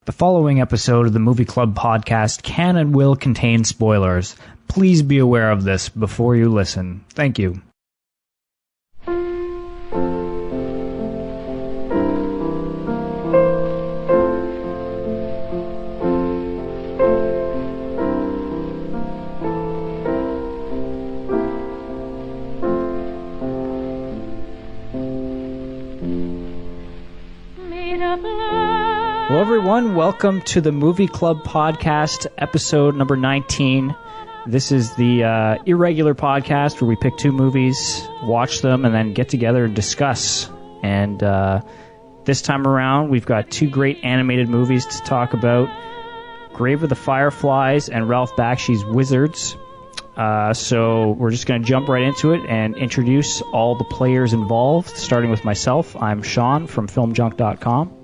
The following episode of the Movie Club podcast can and will contain spoilers. Please be aware of this before you listen. Thank you. Hello everyone, welcome to the Movie Club podcast, episode number 19. This is the irregular podcast where we pick two movies, watch them, and then get together and discuss. And this time around, we've got two great animated movies to talk about, Grave of the Fireflies and Ralph Bakshi's Wizards. So we're just going to jump right into it and introduce all the players involved, starting with myself. I'm Sean from FilmJunk.com.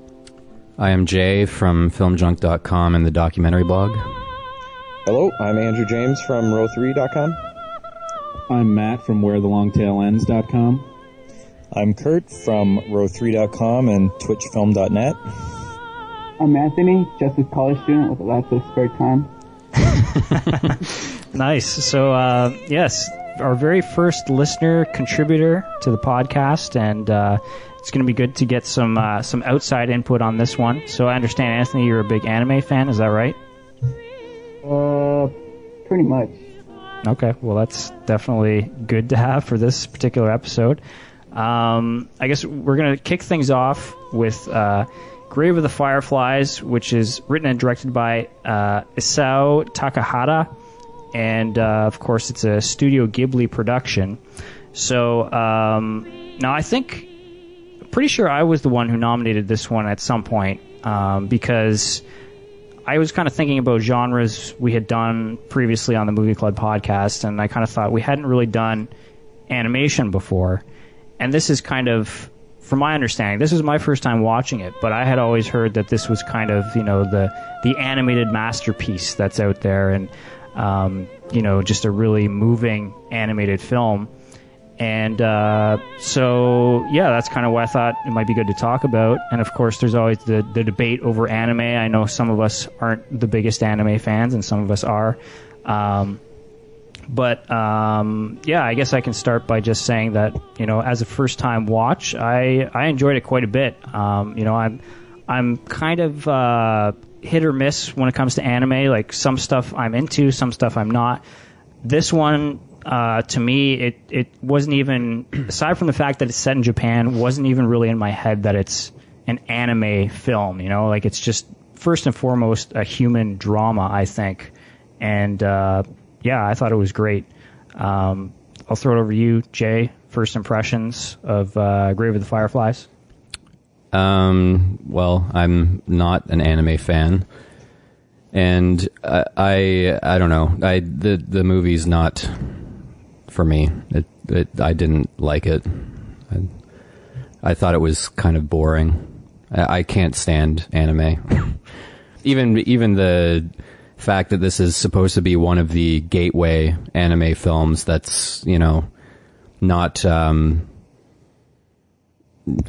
I am Jay from FilmJunk.com and the documentary blog. Hello, I'm Andrew James from Row3.com. I'm Matt from WhereTheLongTailEnds.com. I'm Kurt from Row3.com and TwitchFilm.net. I'm Anthony, just a college student with lots of spare time. Nice. So, yes, our very first listener contributor to the podcast, and it's going to be good to get some outside input on this one. So I understand, Anthony, you're a big anime fan. Is that right? Pretty much. Okay. Well, that's definitely good to have for this particular episode. I guess we're going to kick things off with Grave of the Fireflies, which is written and directed by Isao Takahata. And, of course, it's a Studio Ghibli production. So, now I think... pretty sure I was the one who nominated this one at some point, because I was kind of thinking about genres we had done previously on the Movie Club podcast, and I kind of thought we hadn't really done animation before. And this is kind of, from my understanding, this was my first time watching it, but I had always heard that this was kind of, you know, the animated masterpiece that's out there, and, you know, just a really moving animated film. And so, yeah, that's kind of what I thought it might be good to talk about. And, of course, there's always the debate over anime. I know some of us aren't the biggest anime fans, and some of us are. But yeah, I guess I can start by just saying that, you know, as a first-time watch, I enjoyed it quite a bit. You know, I'm kind of hit or miss when it comes to anime. Like, some stuff I'm into, some stuff I'm not. This one... to me, it wasn't even, aside from the fact that it's set in Japan, wasn't even really in my head that it's an anime film, you know? Like, it's just, first and foremost, a human drama, I think. And, yeah, I thought it was great. I'll throw it over to you, Jay. First impressions of Grave of the Fireflies? Well, I'm not an anime fan. And I don't know. The movie's not... for me, I didn't like it. I thought it was kind of boring. I can't stand anime. even the fact that this is supposed to be one of the gateway anime films that's, you know, not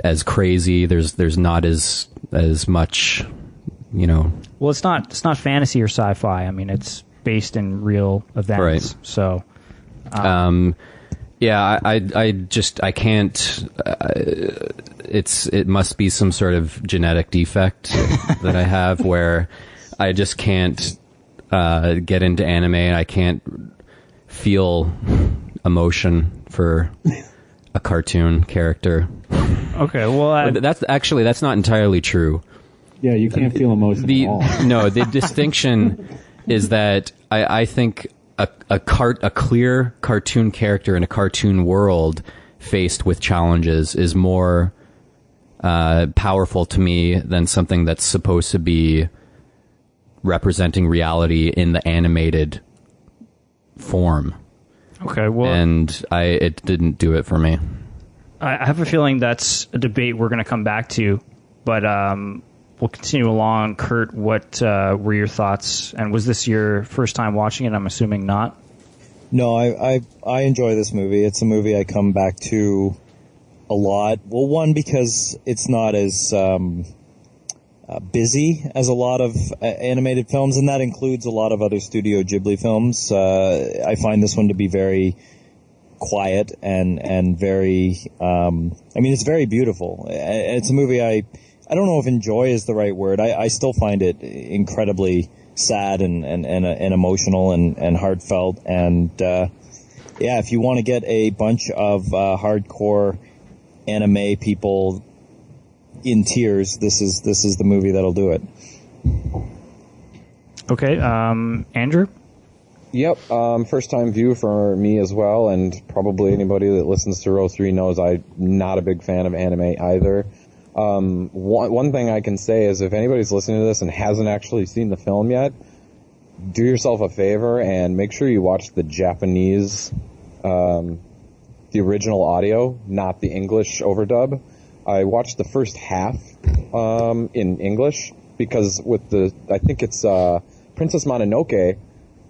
as crazy. There's not as much, you know. Well, it's not fantasy or sci-fi. I mean, it's based in real events. Right. So. Yeah, I can't, it must be some sort of genetic defect that I have where I just can't, get into anime, and I can't feel emotion for a cartoon character. Okay, well, that's not entirely true. Yeah, you can't feel emotion at all. No, the distinction is that I think a clear cartoon character in a cartoon world faced with challenges is more powerful to me than something that's supposed to be representing reality in the animated form. Okay, well, and it didn't do it for me. I have a feeling that's a debate we're going to come back to, but we'll continue along. Kurt, what were your thoughts? And was this your first time watching it? I'm assuming not. No, I enjoy this movie. It's a movie I come back to a lot. Well, one, because it's not as busy as a lot of animated films, and that includes a lot of other Studio Ghibli films. I find this one to be very quiet and very, it's very beautiful. It's a movie I don't know if enjoy is the right word. I still find it incredibly sad and emotional and heartfelt. And, if you want to get a bunch of hardcore anime people in tears, this is the movie that'll do it. Okay, Andrew? Yep, first time view for me as well, and probably anybody that listens to Row 3 knows I'm not a big fan of anime either. One thing I can say is if anybody's listening to this and hasn't actually seen the film yet, do yourself a favor and make sure you watch the Japanese, the original audio, not the English overdub. I watched the first half in English because I think it's Princess Mononoke.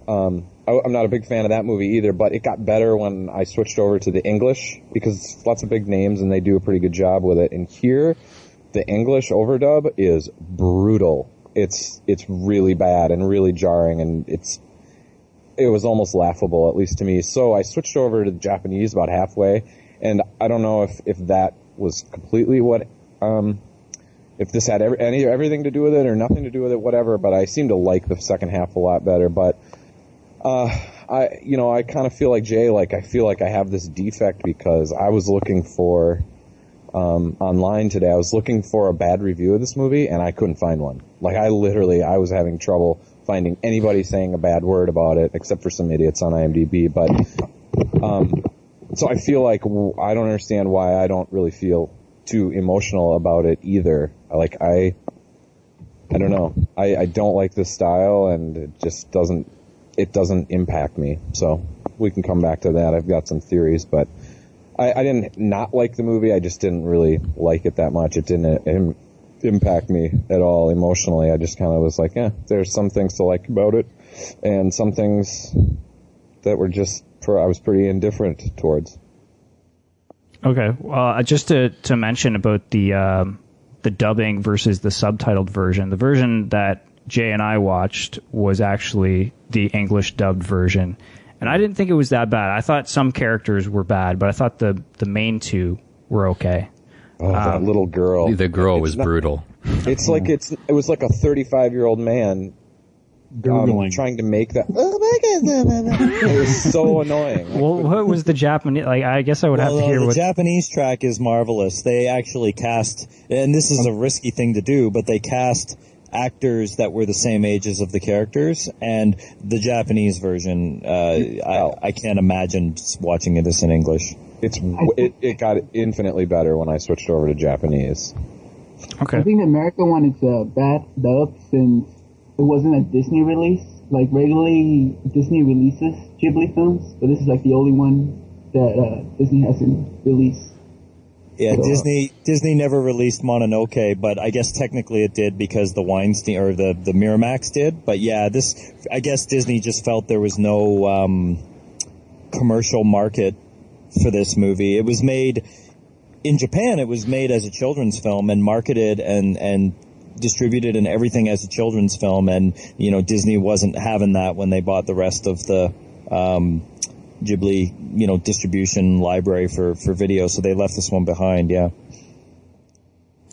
I'm not a big fan of that movie either, but it got better when I switched over to the English because it's lots of big names and they do a pretty good job with it. And here, the English overdub is brutal. It's really bad and really jarring, and it was almost laughable, at least to me. So I switched over to the Japanese about halfway, and I don't know if that was completely what if this had everything to do with it or nothing to do with it, whatever. But I seem to like the second half a lot better. But I kind of feel like Jay. Like I feel like I have this defect because I was looking for online today. I was looking for a bad review of this movie, and I couldn't find one. Like I was having trouble finding anybody saying a bad word about it, except for some idiots on IMDb. But so I feel like I don't understand why I don't really feel too emotional about it either. Like I don't know. I don't like this style, and it just doesn't impact me. So we can come back to that. I've got some theories, but I didn't not like the movie. I just didn't really like it that much. It didn't impact me at all emotionally. I just kind of was like, there's some things to like about it, and some things that were just I was pretty indifferent towards. Okay, well, just to mention about the dubbing versus the subtitled version. The version that Jay and I watched was actually the English dubbed version. And I didn't think it was that bad. I thought some characters were bad, but I thought the main two were okay. Oh, that little girl. The girl was brutal. It's like it was like a 35-year-old man trying to make that. It was so annoying. Well, what was the Japanese? Like, I guess I would have to hear the Japanese track is marvelous. They actually cast, and this is a risky thing to do, but they cast actors that were the same ages of the characters, and the Japanese version, I can't imagine watching this in English. It got infinitely better when I switched over to Japanese. Okay. I think America wanted a bad dub since it wasn't a Disney release. Like regularly Disney releases Ghibli films, but this is like the only one that Disney hasn't released. Yeah, so, Disney never released Mononoke, but I guess technically it did because the Weinstein or the Miramax did. But yeah, I guess Disney just felt there was no commercial market for this movie. It was made in Japan. It was made as a children's film and marketed and distributed and everything as a children's film. And Disney wasn't having that when they bought the rest of the Ghibli, distribution library for video, so they left this one behind. Yeah.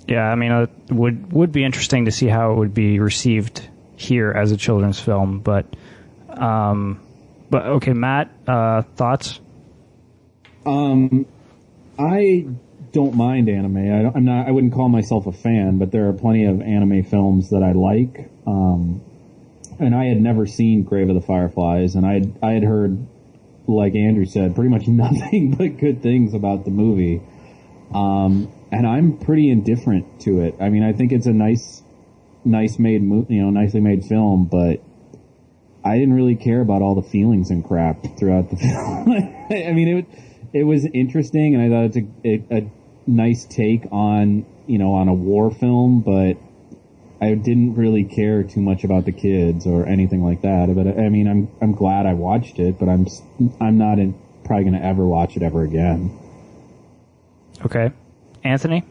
Yeah, I mean, it would be interesting to see how it would be received here as a children's film, but okay, Matt, thoughts? I don't mind anime. I wouldn't call myself a fan, but there are plenty of anime films that I like. And I had never seen Grave of the Fireflies, and I had heard, like Andrew said, pretty much nothing but good things about the movie. And I'm pretty indifferent to it. I mean, I think it's a nicely made film, but I didn't really care about all the feelings and crap throughout the film. I mean, it was interesting, and I thought it's a nice take on a war film, but I didn't really care too much about the kids or anything like that. But I mean, I'm glad I watched it, but I'm not probably going to ever watch it ever again. Okay, Anthony.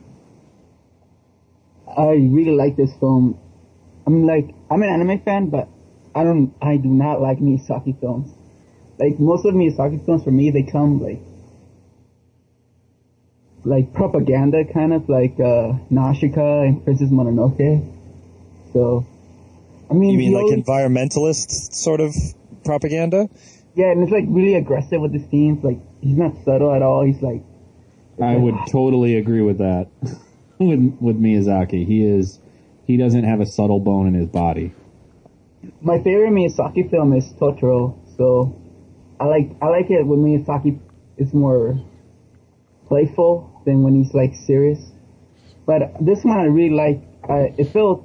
I really like this film. I'm an anime fan, but I do not like Miyazaki films. Like, most of Miyazaki films for me, they come like propaganda, kind of like Nausicaa and Princess Mononoke. So, I mean, you mean like environmentalist sort of propaganda? Yeah, and it's like really aggressive with the themes. Like, he's not subtle at all. He's like, I would totally agree with that. with Miyazaki, he doesn't have a subtle bone in his body. My favorite Miyazaki film is Totoro. So, I like it when Miyazaki is more playful than when he's like serious. But this one I really like. It felt.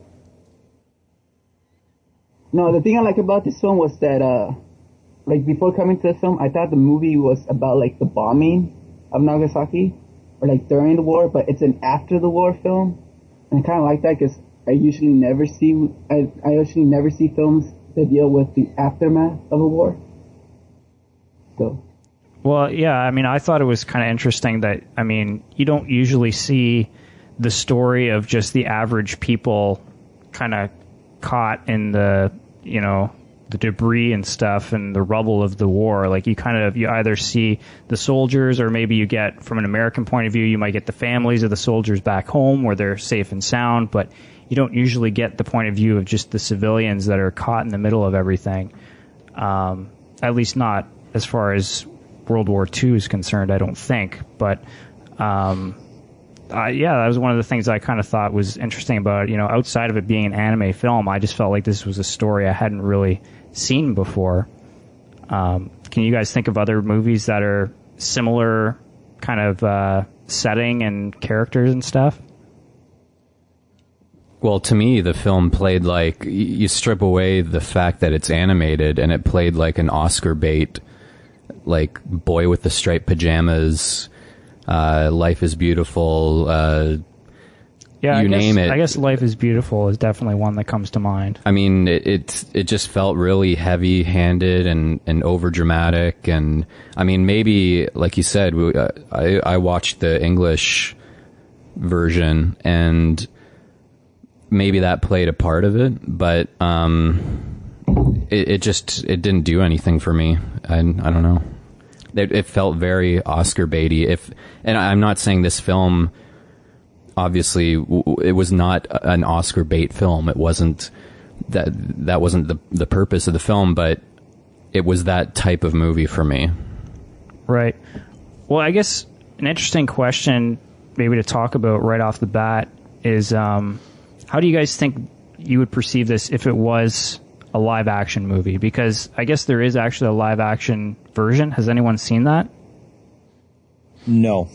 No, the thing I like about this film was that, like, before coming to the film, I thought the movie was about like the bombing of Nagasaki, or like during the war, but it's an after the war film, and I kind of like that because I usually never see films that deal with the aftermath of a war. So. Well, yeah, I mean, I thought it was kind of interesting that, I mean, you don't usually see the story of just the average people kind of caught in the, the debris and stuff and the rubble of the war. Like, you either see the soldiers, or maybe you get, from an American point of view, you might get the families of the soldiers back home where they're safe and sound, but you don't usually get the point of view of just the civilians that are caught in the middle of everything. At least not as far as World War II is concerned, I don't think. But, that was one of the things I kind of thought was interesting about it. Outside of it being an anime film, I just felt like this was a story I hadn't really seen before. Can you guys think of other movies that are similar kind of setting and characters and stuff? Well, to me, the film played like, you strip away the fact that it's animated, and it played like an Oscar bait, like Boy with the Striped Pajamas, Life is Beautiful, name it. I guess Life is Beautiful is definitely one that comes to mind. I mean, it just felt really heavy-handed and overdramatic, and I mean, maybe, like you said, I watched the English version, and maybe that played a part of it, but it didn't do anything for me. I don't know. It felt very Oscar baity. And I'm not saying this film, obviously, it was not an Oscar bait film. It wasn't that wasn't the purpose of the film, but it was that type of movie for me. Right. Well, I guess an interesting question maybe to talk about right off the bat is, how do you guys think you would perceive this if it was a live action movie? Because I guess there is actually a live action version. Has anyone seen that? No.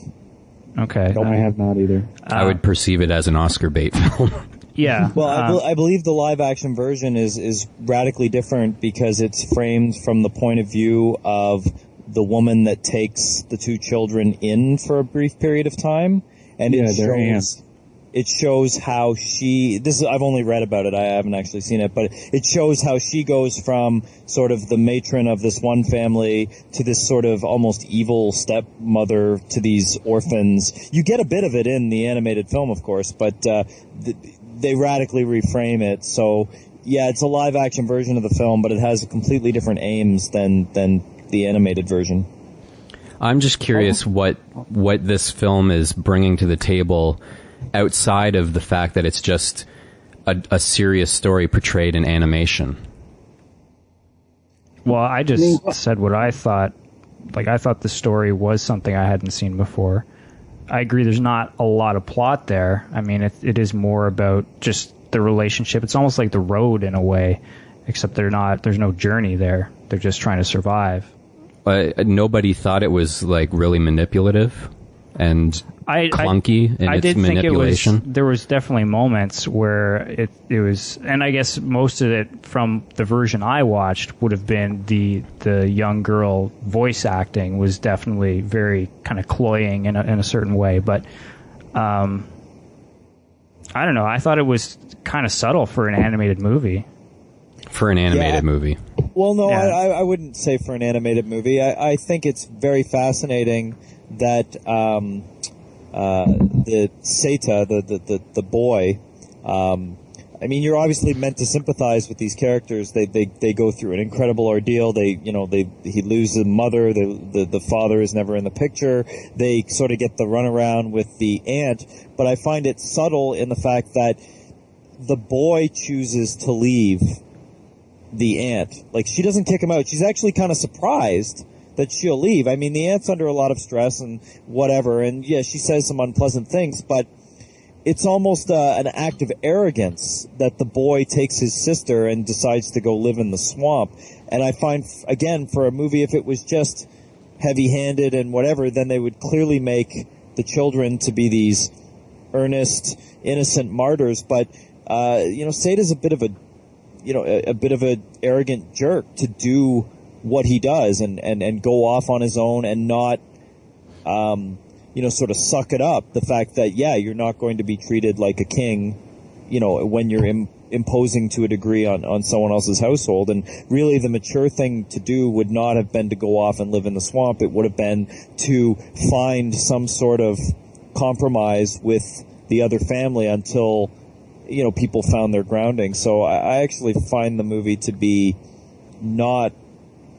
Okay. No, I have not either. I would perceive it as an Oscar bait film. Yeah. Well, I believe the live action version is radically different because it's framed from the point of view of the woman that takes the two children in for a brief period of time, and it shows how I've only read about it, I haven't actually seen it, but it shows how she goes from sort of the matron of this one family to this sort of almost evil stepmother to these orphans. You get a bit of it in the animated film, of course, but they radically reframe it. So, yeah, it's a live action version of the film, but it has completely different aims than the animated version. I'm just curious what this film is bringing to the table outside of the fact that it's just a serious story portrayed in animation. Well, I just said what I thought. Like, I thought the story was something I hadn't seen before. I agree there's not a lot of plot there. I mean, it is more about just the relationship. It's almost like The Road in a way, except there's no journey there. They're just trying to survive. Nobody thought it was like really manipulative and clunky in its manipulation. There was definitely moments where it was, and I guess most of it from the version I watched would have been the young girl voice acting was definitely very kind of cloying in a certain way. But I don't know. I thought it was kind of subtle for an animated movie. For an animated movie. Well, no, Yeah. I wouldn't say for an animated movie. I think it's very fascinating that the Seta, the boy, I mean, you're obviously meant to sympathize with these characters. They go through an incredible ordeal. He loses a mother. The father is never in the picture. They sort of get the runaround with the aunt. But I find it subtle in the fact that the boy chooses to leave the aunt. Like, she doesn't kick him out. She's actually kind of surprised that she'll leave. I mean, the aunt's under a lot of stress and whatever. And yeah, she says some unpleasant things, but it's almost an act of arrogance that the boy takes his sister and decides to go live in the swamp. And I find, again, for a movie, if it was just heavy-handed and whatever, then they would clearly make the children to be these earnest, innocent martyrs. But, Sada's a bit of a arrogant jerk to do what he does and go off on his own and not, sort of suck it up. The fact that, you're not going to be treated like a king, when you're imposing to a degree on someone else's household. And really the mature thing to do would not have been to go off and live in the swamp. It would have been to find some sort of compromise with the other family until, people found their grounding. So I actually find the movie to be not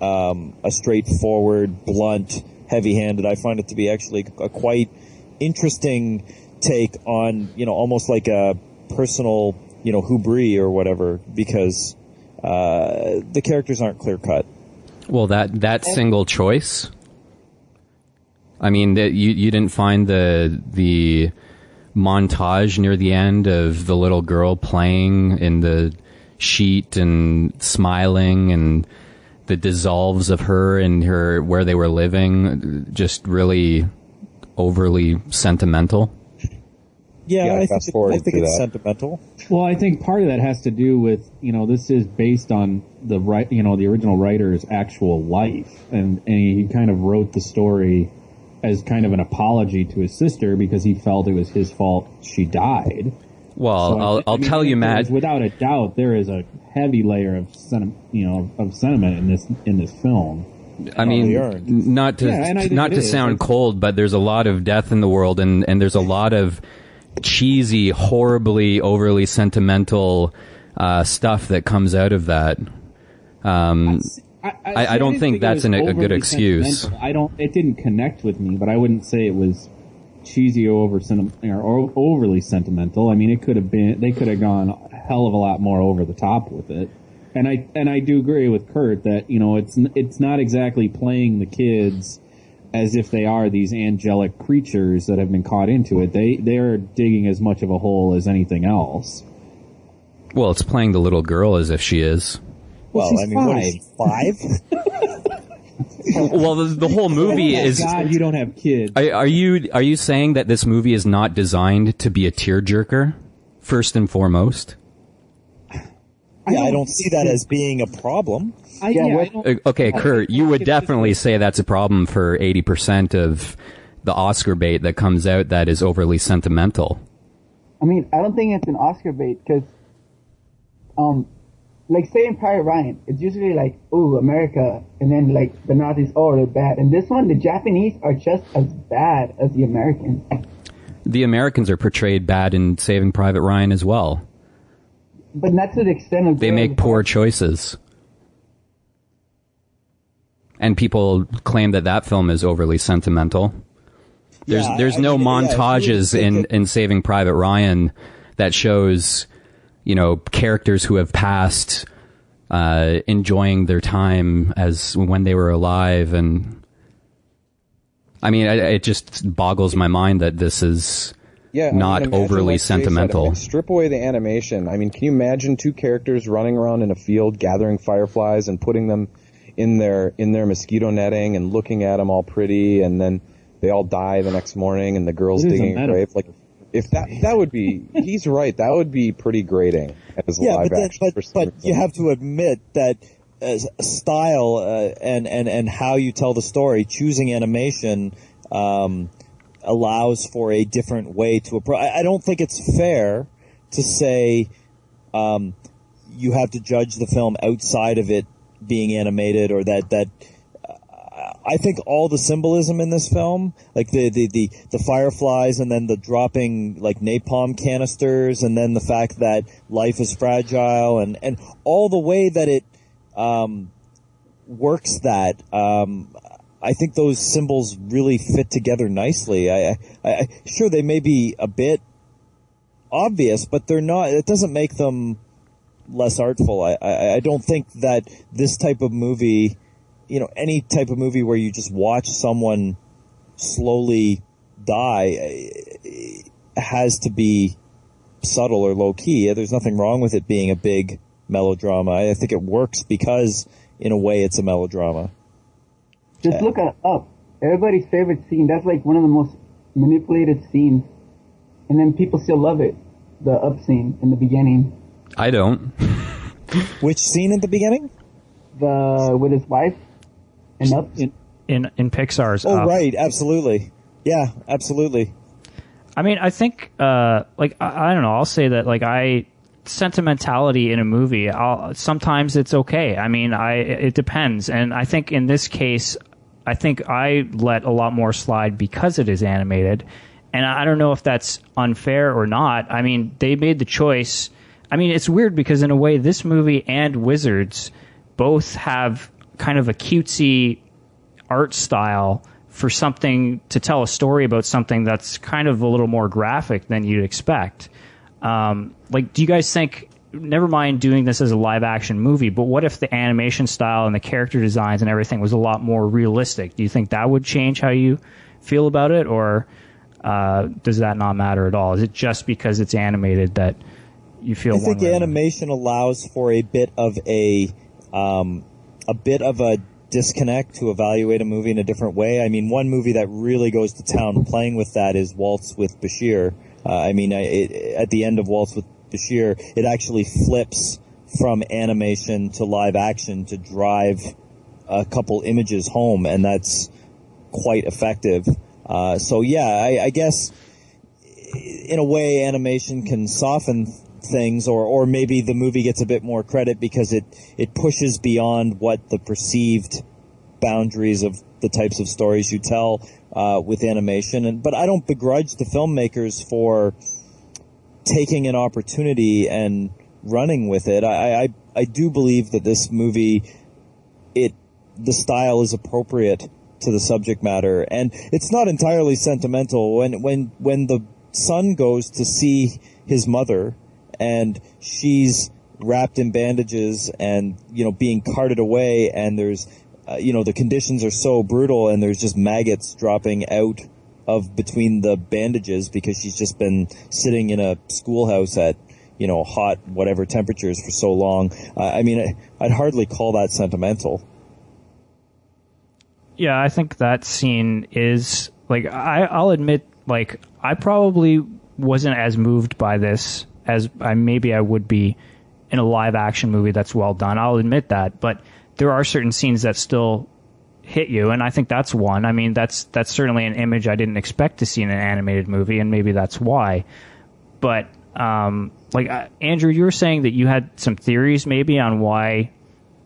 a straightforward, blunt, heavy-handed. I find it to be actually a quite interesting take on, almost like a personal, hubris or whatever, because the characters aren't clear-cut. Well, that single choice, I mean, that you didn't find the montage near the end of the little girl playing in the sheet and smiling, and the dissolves of her and her where they were living, just really overly sentimental. Yeah, I think it's sentimental. Well, I think part of that has to do with, this is based on the original writer's actual life, and he kind of wrote the story as kind of an apology to his sister because he felt it was his fault she died. Well, so I'll tell you, Matt. Without a doubt, there is a heavy layer of sentiment in this film. I mean, not to sound cold, but there's a lot of death in the world, and there's a lot of cheesy, horribly, overly sentimental stuff that comes out of that. I don't think that's a good excuse. It didn't connect with me, but I wouldn't say it was cheesy or overly sentimental. I mean, it could have been. They could have gone a hell of a lot more over the top with it. And I do agree with Kurt that it's not exactly playing the kids as if they are these angelic creatures that have been caught into it. They're digging as much of a hole as anything else. Well, it's playing the little girl as if she is. Well, I mean, 5. What is she, 5? Well, the whole movie is. God, you don't have kids. Are you saying that this movie is not designed to be a tearjerker, first and foremost? I don't see that as being a problem. Okay, Kurt, you would definitely say that's a problem for 80% of the Oscar bait that comes out that is overly sentimental. I mean, I don't think it's an Oscar bait because, like say in Private Ryan, it's usually like, ooh, America, and then like the Nazis, oh, they're bad. And this one, the Japanese are just as bad as the Americans. The Americans are portrayed bad in Saving Private Ryan as well. But not to the extent of... They make poor choices. And people claim that film is overly sentimental. There's no montages in Saving Private Ryan that shows, characters who have passed enjoying their time as when they were alive. And I mean, it just boggles my mind that this is... not overly sentimental. Strip away the animation. I mean, can you imagine 2 characters running around in a field gathering fireflies and putting them in their mosquito netting and looking at them all pretty, and then they all die the next morning and the girl's digging a grave? Like, if that would be, he's right, that would be pretty grating as live action. But you have to admit that style and how you tell the story, choosing animation, allows for a different way to approach. I don't think it's fair to say you have to judge the film outside of it being animated, or that I think all the symbolism in this film, like the fireflies and then the dropping like napalm canisters and then the fact that life is fragile and all the way that it works that, I think those symbols really fit together nicely. I sure they may be a bit obvious, but they're not. It doesn't make them less artful. I don't think that this type of movie, any type of movie where you just watch someone slowly die, has to be subtle or low key. There's nothing wrong with it being a big melodrama. I think it works because, in a way, it's a melodrama. Just look at Up. Everybody's favorite scene. That's like one of the most manipulated scenes. And then people still love it. The Up scene in the beginning. I don't. Which scene at the beginning? With his wife and Up. In Pixar's Oh, Up. right. Absolutely. Yeah, absolutely. I mean, I think, I don't know, I'll say that, sentimentality in a movie, sometimes it's okay. I mean, it depends. And I think in this case, I think I let a lot more slide because it is animated. And I don't know if that's unfair or not. I mean, they made the choice. I mean, it's weird because in a way, this movie and Wizards both have kind of a cutesy art style for something to tell a story about something that's kind of a little more graphic than you'd expect. Do you guys think, never mind doing this as a live action movie, but what if the animation style and the character designs and everything was a lot more realistic? Do you think that would change how you feel about it, or does that not matter at all? Is it just because it's animated that you feel? I think animation allows for a bit of a disconnect to evaluate a movie in a different way. I mean, one movie that really goes to town playing with that is Waltz with Bashir. At the end of Waltz with Bashir, it actually flips from animation to live action to drive a couple images home, and that's quite effective. I guess in a way animation can soften things, or maybe the movie gets a bit more credit because it pushes beyond what the perceived boundaries of the types of stories you tell with animation. But I don't begrudge the filmmakers for taking an opportunity and running with it. I do believe that this movie, the style is appropriate to the subject matter, and it's not entirely sentimental. When the son goes to see his mother, and she's wrapped in bandages and being carted away, and there's the conditions are so brutal, and there's just maggots dropping out of between the bandages because she's just been sitting in a schoolhouse at hot whatever temperatures for so long. I'd hardly call that sentimental. Yeah, I think that scene is I'll admit, I probably wasn't as moved by this as maybe I would be in a live action movie that's well done. I'll admit that, but there are certain scenes that still hit you, and I think that's one. I mean, that's certainly an image I didn't expect to see in an animated movie, and maybe that's why. But Andrew, you were saying that you had some theories maybe on why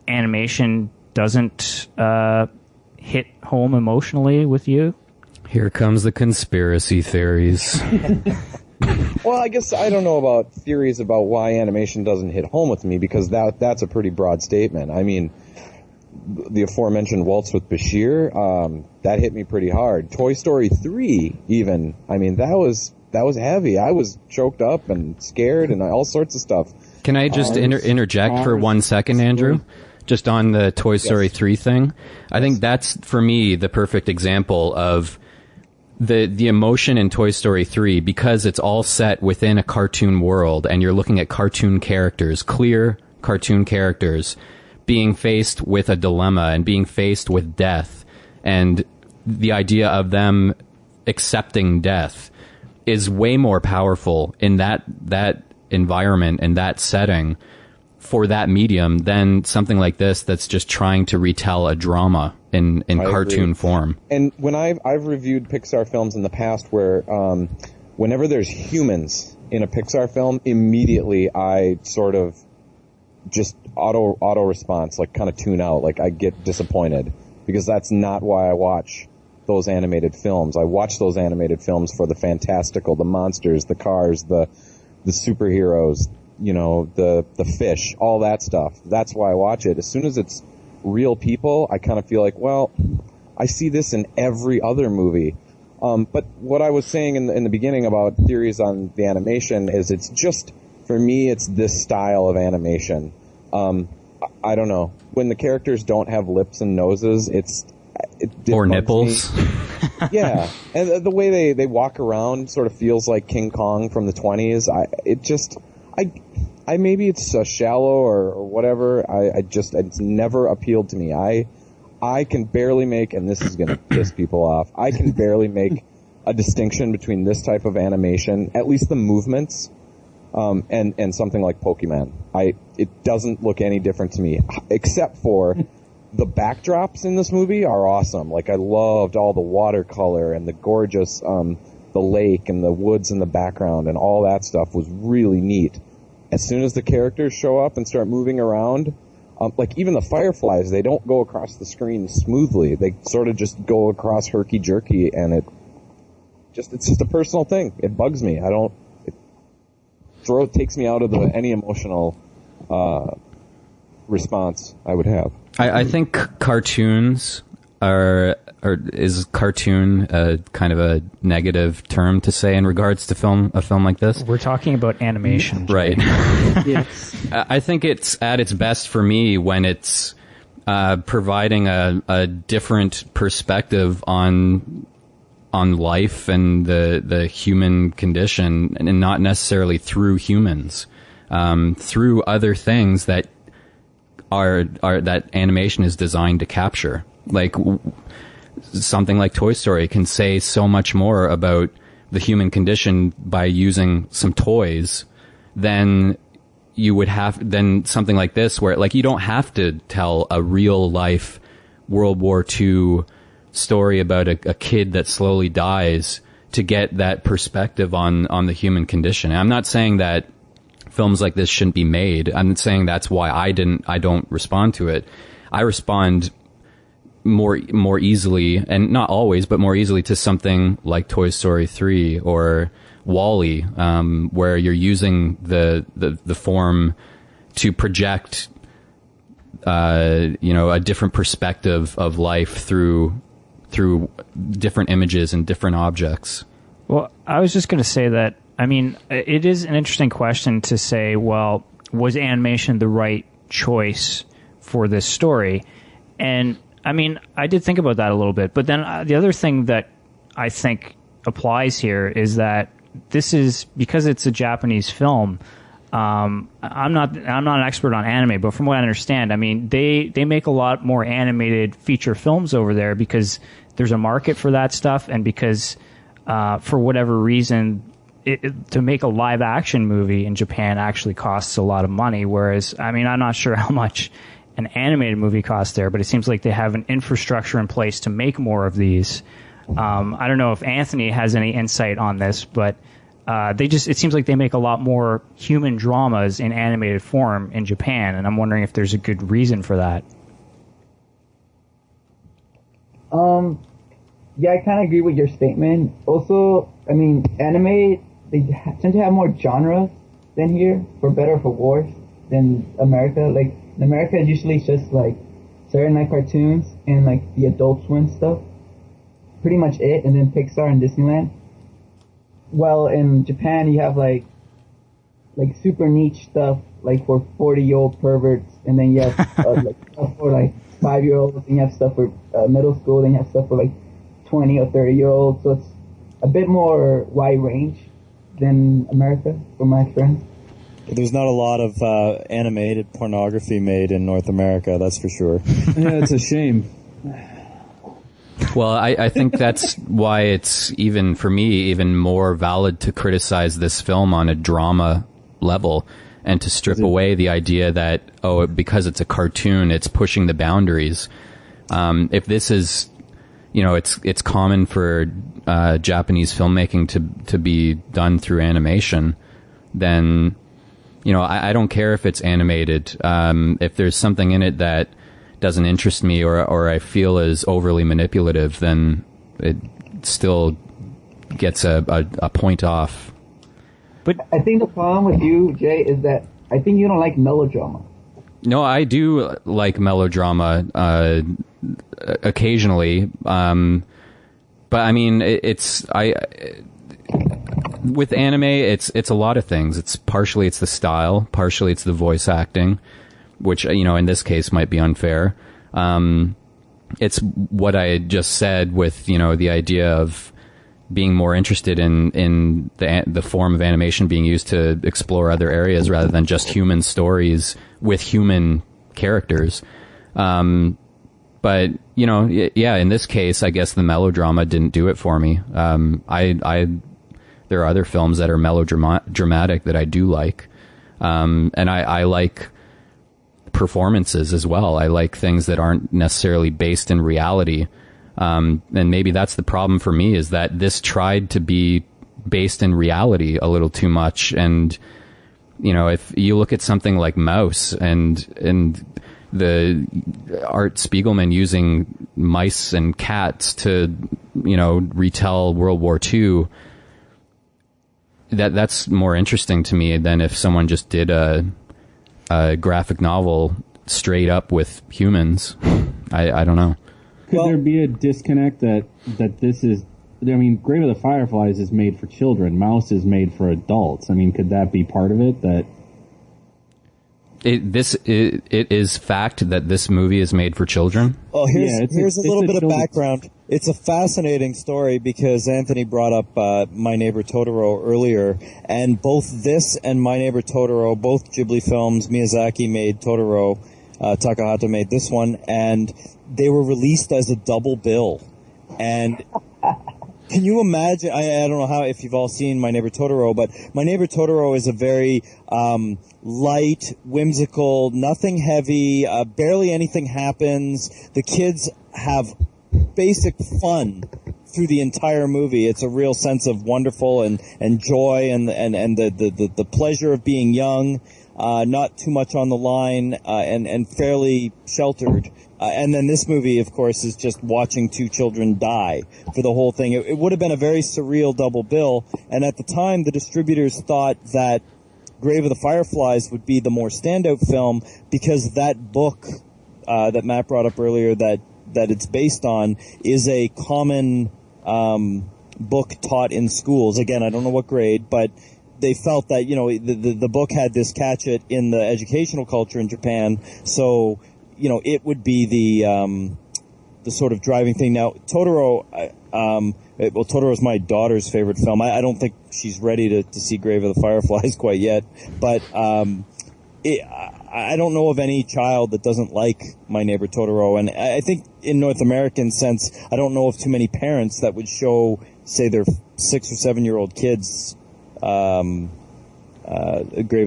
animation doesn't hit home emotionally with you. Here comes the conspiracy theories. Well, I guess I don't know about theories about why animation doesn't hit home with me, because that's a pretty broad statement. I mean, the aforementioned Waltz with Bashir, that hit me pretty hard. Toy Story 3, even, I mean, that was heavy. I was choked up and scared and all sorts of stuff. Can I just interject for 1 second, Andrew? Just on the Toy Story 3 thing. I think that's, for me, the perfect example of the emotion in Toy Story 3, because it's all set within a cartoon world and you're looking at cartoon characters, clear cartoon characters, being faced with a dilemma and being faced with death, and the idea of them accepting death is way more powerful in that environment and that setting for that medium than something like this that's just trying to retell a drama in cartoon form. And when I've reviewed Pixar films in the past where whenever there's humans in a Pixar film, immediately I sort of just auto response, kind of tune out, I get disappointed because that's not why I watch those animated films. I watch those animated films for the fantastical, the monsters, the cars, the superheroes, you know, the fish, all that stuff. That's why I watch it. As soon as it's real people, I kind of feel like, well, I see this in every other movie. But what I was saying in the beginning about theories on the animation is it's just, for me, it's this style of animation. I don't know. When the characters don't have lips and noses, it or nipples. Yeah. And the way they walk around sort of feels like King Kong from the 20s. Maybe it's shallow or whatever. It's never appealed to me. I can barely make, and this is going to piss people off, I can barely make a distinction between this type of animation, at least the movements, and something like Pokemon. It doesn't look any different to me, except for the backdrops in this movie are awesome. Like, I loved all the watercolor and the gorgeous, the lake and the woods in the background and all that stuff was really neat. As soon as the characters show up and start moving around, like even the Fireflies, they don't go across the screen smoothly. They sort of just go across herky-jerky, and it's just a personal thing. It bugs me. It takes me out of any emotional response I would have. I think cartoons is cartoon kind of a negative term to say in regards to a film like this? We're talking about animation. Right. Yes. I think it's at its best for me when it's providing a different perspective on life and the human condition, and not necessarily through humans, through other things that are that animation is designed to capture. Like something like Toy Story can say so much more about the human condition by using some toys than something like this, where like you don't have to tell a real life World War II story about a kid that slowly dies to get that perspective on the human condition. And I'm not saying that films like this shouldn't be made. I'm saying that's why I don't respond to it. I respond more easily, and not always, but more easily, to something like Toy Story 3 or WALL-E, where you're using the form to project, a different perspective of life through different images and different objects. Well, I was just going to say that, I mean, it is an interesting question to say, well, was animation the right choice for this story? And I mean, I did think about that a little bit, but then the other thing that I think applies here is that this is, because it's a Japanese film. I'm not an expert on anime, but from what I understand, I mean, they make a lot more animated feature films over there because there's a market for that stuff, and because for whatever reason, to make a live action movie in Japan actually costs a lot of money. Whereas, I mean, I'm not sure how much an animated movie costs there, but it seems like they have an infrastructure in place to make more of these. I don't know if Anthony has any insight on this, but it seems like they make a lot more human dramas in animated form in Japan, and I'm wondering if there's a good reason for that. Yeah, I kind of agree with your statement. Also, I mean, anime, they tend to have more genres than here, for better or for worse, than America. Like, in America, it's usually just, like, Saturday Night cartoons and, like, the Adult Swim stuff. Pretty much it, and then Pixar and Disneyland. Well, in Japan, you have, like super niche stuff, like, for 40-year-old perverts, and then you have, like, stuff for, like, 5-year-olds, and you have stuff for middle school, then you have stuff for, like, 20 or 30-year-olds, so it's a bit more wide range than America, from my experience. There's not a lot of animated pornography made in North America, that's for sure. Yeah, it's a shame. Well, I think that's why it's, even for me, even more valid to criticize this film on a drama level, and to strip away the idea that, because it's a cartoon, it's pushing the boundaries. If this is, it's common for Japanese filmmaking to be done through animation, then, I don't care if it's animated. If there's something in it that doesn't interest me or I feel is overly manipulative, then it still gets a point off. But I think the problem with you, Jay, is that I think you don't like melodrama. No, I do like melodrama occasionally, but I mean, with anime, it's a lot of things. It's partially it's the style, partially it's the voice acting, which, you know, in this case might be unfair. It's what I just said with, you know, the idea of being more interested in the form of animation being used to explore other areas rather than just human stories with human characters. But, you know, yeah, in this case, I guess the melodrama didn't do it for me. There are other films that are melodramatic that I do like. And I like performances as well. I like things that aren't necessarily based in reality. And maybe that's the problem for me, is that this tried to be based in reality a little too much. And, you know, if you look at something like Mouse and the Art Spiegelman using mice and cats to, you know, retell World War II, that's more interesting to me than if someone just did a graphic novel straight up with humans. I don't know. Could there be a disconnect that this is, I mean, Grave of the Fireflies is made for children, Mouse is made for adults. I mean, could that be part of it? That it is fact that this movie is made for children? Well, here's a little bit of background. It's a fascinating story because Anthony brought up My Neighbor Totoro earlier, and both this and My Neighbor Totoro, both Ghibli films, Miyazaki made Totoro, Takahata made this one, and they were released as a double bill. And can you imagine? I don't know if you've all seen My Neighbor Totoro, but My Neighbor Totoro is a very light, whimsical, nothing heavy, barely anything happens. The kids have basic fun through the entire movie. It's a real sense of wonderful and joy and the pleasure of being young, not too much on the line, and fairly sheltered. And then this movie, of course, is just watching two children die for the whole thing. It would have been a very surreal double bill. And at the time, the distributors thought that Grave of the Fireflies would be the more standout film because that book that Matt brought up earlier that it's based on is a common book taught in schools. Again, I don't know what grade, but they felt that, you know, the book had this catch it in the educational culture in Japan. So, you know, it would be the sort of driving thing. Now, Totoro, Totoro is my daughter's favorite film. I don't think she's ready to see Grave of the Fireflies quite yet, but I don't know of any child that doesn't like My Neighbor Totoro, and I think in North American sense, I don't know of too many parents that would show, say, their 6 or 7 year old kids Grave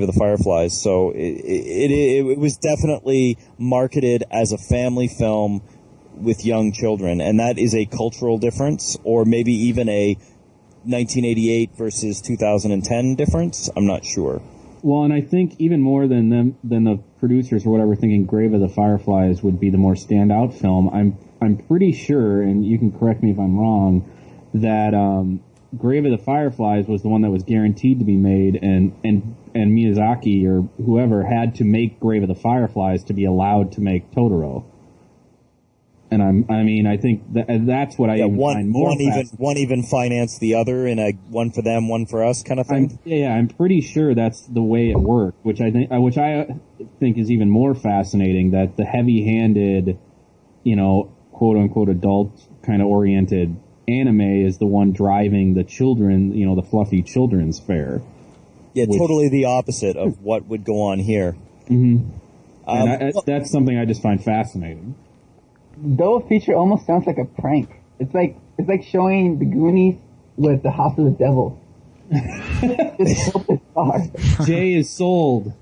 of the Fireflies. So it was definitely marketed as a family film with young children, and that is a cultural difference, or maybe even a 1988 versus 2010 difference. I'm not sure. Well, and I think even more than the producers or whatever thinking Grave of the Fireflies would be the more standout film, I'm pretty sure, and you can correct me if I'm wrong, that Grave of the Fireflies was the one that was guaranteed to be made, and Miyazaki or whoever had to make Grave of the Fireflies to be allowed to make Totoro. And I think that's what I find more one even financed the other in a one for them, one for us kind of thing. I'm pretty sure that's the way it worked, which I think is even more fascinating. That the heavy-handed, you know, quote unquote adult kind of oriented anime is the one driving the children, you know, the fluffy children's fare. Yeah, totally the opposite of what would go on here. Mm-hmm. That's something I just find fascinating. Double feature almost sounds like a prank. It's like showing the Goonies with the House of the Devil. Jay is sold.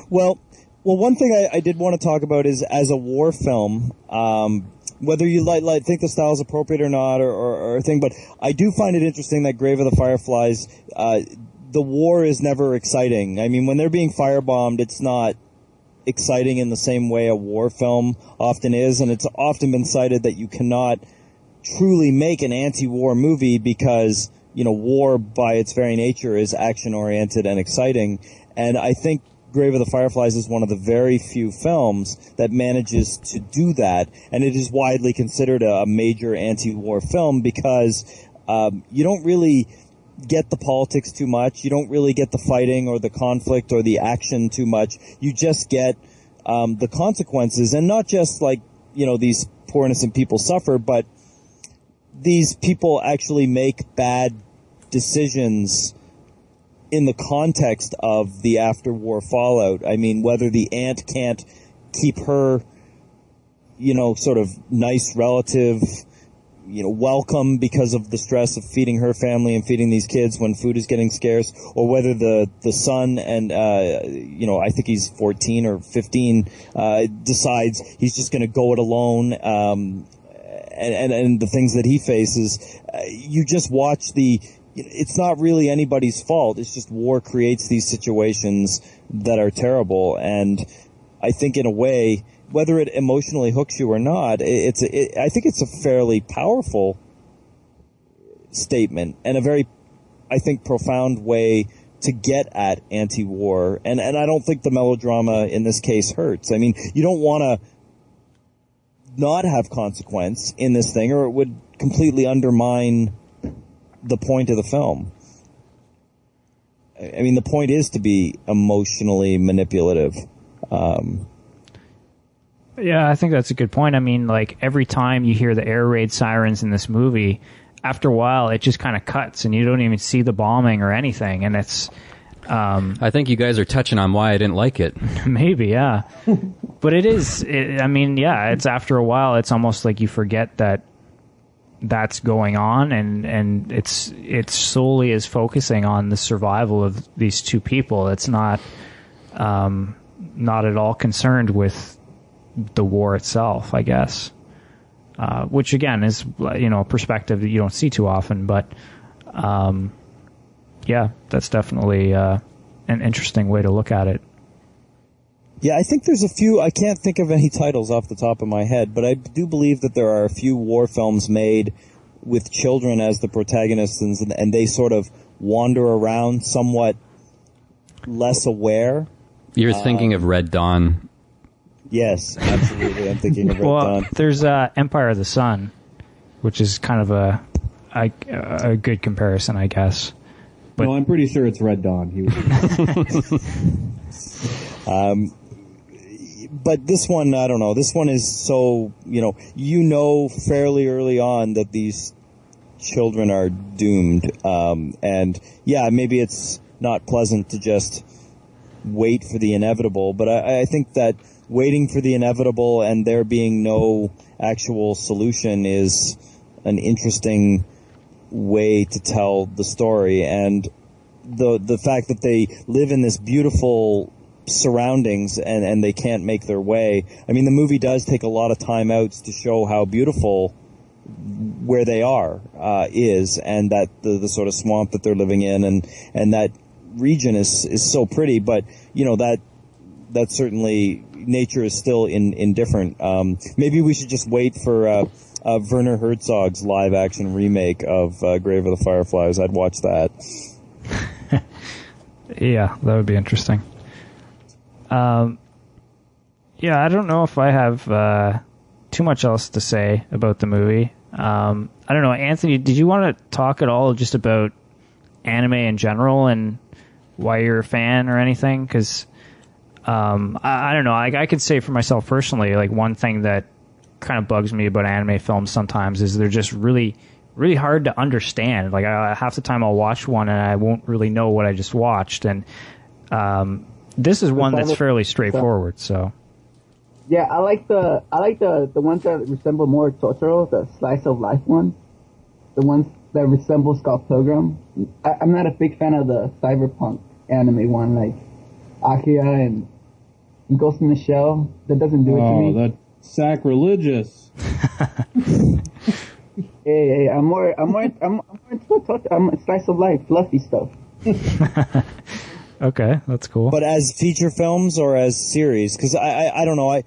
Well, one thing I did want to talk about is as a war film, whether you think the style is appropriate or not, or a thing, but I do find it interesting that Grave of the Fireflies, the war is never exciting. I mean, when they're being firebombed, it's not exciting in the same way a war film often is, and it's often been cited that you cannot truly make an anti-war movie because, war by its very nature is action-oriented and exciting. And I think Grave of the Fireflies is one of the very few films that manages to do that, and it is widely considered a major anti-war film because you don't really get the politics too much. You don't really get the fighting or the conflict or the action too much. You just get the consequences, and not just these poor innocent people suffer, but these people actually make bad decisions in the context of the after-war fallout. I mean, whether the aunt can't keep her, sort of nice relative, welcome because of the stress of feeding her family and feeding these kids when food is getting scarce, or whether the son and, I think he's 14 or 15, decides he's just going to go it alone, and the things that he faces. You just watch it's not really anybody's fault. It's just war creates these situations that are terrible. And I think in a way, whether it emotionally hooks you or not, I think it's a fairly powerful statement and a very, I think, profound way to get at anti-war. And I don't think the melodrama in this case hurts. I mean, you don't want to not have consequence in this thing, or it would completely undermine the point of the film. I mean, the point is to be emotionally manipulative. Yeah, I think that's a good point. I mean, every time you hear the air raid sirens in this movie, after a while it just kind of cuts and you don't even see the bombing or anything, and it's I think you guys are touching on why I didn't like it. Maybe, yeah. But it's after a while it's almost like you forget that that's going on, and it's solely is focusing on the survival of these two people. It's not at all concerned with the war itself, I guess. Which again is a perspective that you don't see too often, but that's definitely an interesting way to look at it. Yeah, I think there's a few, I can't think of any titles off the top of my head, but I do believe that there are a few war films made with children as the protagonists, and they sort of wander around somewhat less aware. You're thinking of Red Dawn. Yes, absolutely. I'm thinking of Red Dawn. There's Empire of the Sun, which is kind of a good comparison, I guess. But no, I'm pretty sure it's Red Dawn. But this one, I don't know. This one is so, fairly early on that these children are doomed. And yeah, maybe it's not pleasant to just wait for the inevitable, but I think that waiting for the inevitable and there being no actual solution is an interesting way to tell the story. And the fact that they live in this beautiful surroundings and they can't make their way. I mean, the movie does take a lot of time outs to show how beautiful where they are is, and that the sort of swamp that they're living in, and that region is so pretty. But that certainly nature is still indifferent. Maybe we should just wait for Werner Herzog's live action remake of Grave of the Fireflies. I'd watch that. Yeah, that would be interesting. I don't know if I have too much else to say about the movie. I don't know, Anthony, did you want to talk at all just about anime in general and why you're a fan or anything? Because I don't know, I could say for myself personally, one thing that kind of bugs me about anime films sometimes is they're just really, really hard to understand. Half the time I'll watch one and I won't really know what I just watched, and this is one that's fairly straightforward. So, yeah, I like the ones that resemble more Totoro, the slice of life ones, the ones that resemble Scott Pilgrim. I'm not a big fan of the cyberpunk anime one, like Akira and Ghost in the Shell. That doesn't do it to me. Oh, that's sacrilegious. Hey, I'm more into slice of life, fluffy stuff. Okay, that's cool. But as feature films or as series? Because I don't know.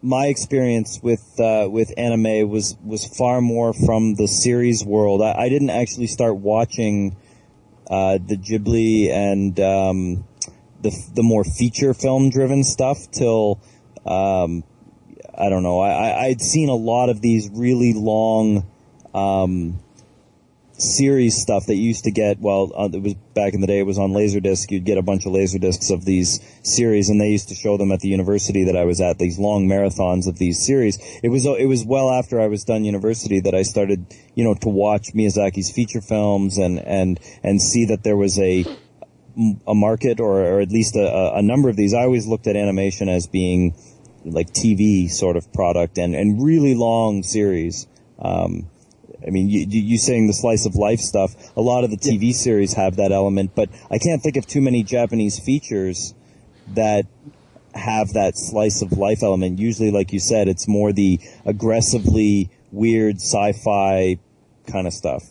My experience with anime was far more from the series world. I didn't actually start watching the Ghibli and the more feature film driven stuff till I don't know. I'd seen a lot of these really long series stuff that you used to get. Well, it was back in the day. It was on Laserdisc. You'd get a bunch of Laserdiscs of these series, and they used to show them at the university that I was at. These long marathons of these series. It was well after I was done university that I started, to watch Miyazaki's feature films and see that there was a market or at least a number of these. I always looked at animation as being like TV sort of product and really long series. I mean, you saying the slice of life stuff, a lot of the TV series have that element, but I can't think of too many Japanese features that have that slice of life element. Usually, like you said, it's more the aggressively weird sci-fi kind of stuff.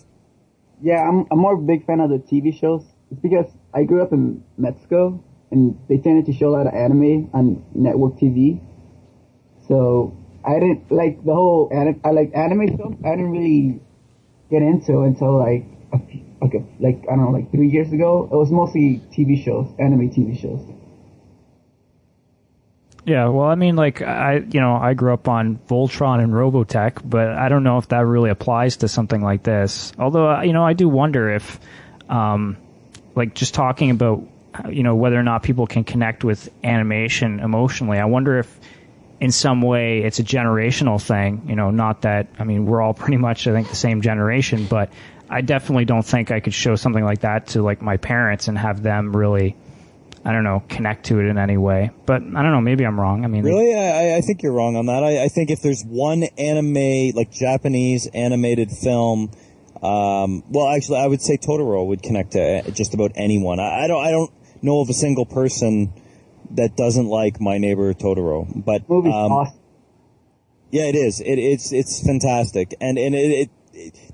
Yeah, I'm more of a big fan of the TV shows. It's because I grew up in Mexico, and they tended to show a lot of anime on network TV. So I didn't like the whole anime stuff. I didn't really get into until like I don't know, like 3 years ago. It was mostly TV shows, anime TV shows. Yeah, well, I mean, like I grew up on Voltron and Robotech, but I don't know if that really applies to something like this. Although, I do wonder if, like, just talking about, whether or not people can connect with animation emotionally. I wonder if, in some way, it's a generational thing. Not that, I mean, we're all pretty much, I think, the same generation, but I definitely don't think I could show something like that to, like, my parents and have them really, I don't know, connect to it in any way. But I don't know, maybe I'm wrong. I mean, really, I think you're wrong on that. I think if there's one anime, like Japanese animated film, well, actually, I would say Totoro would connect to just about anyone. I don't know of a single person that doesn't like My Neighbor Totoro, but movie's awesome. Yeah, it is. It's fantastic, and it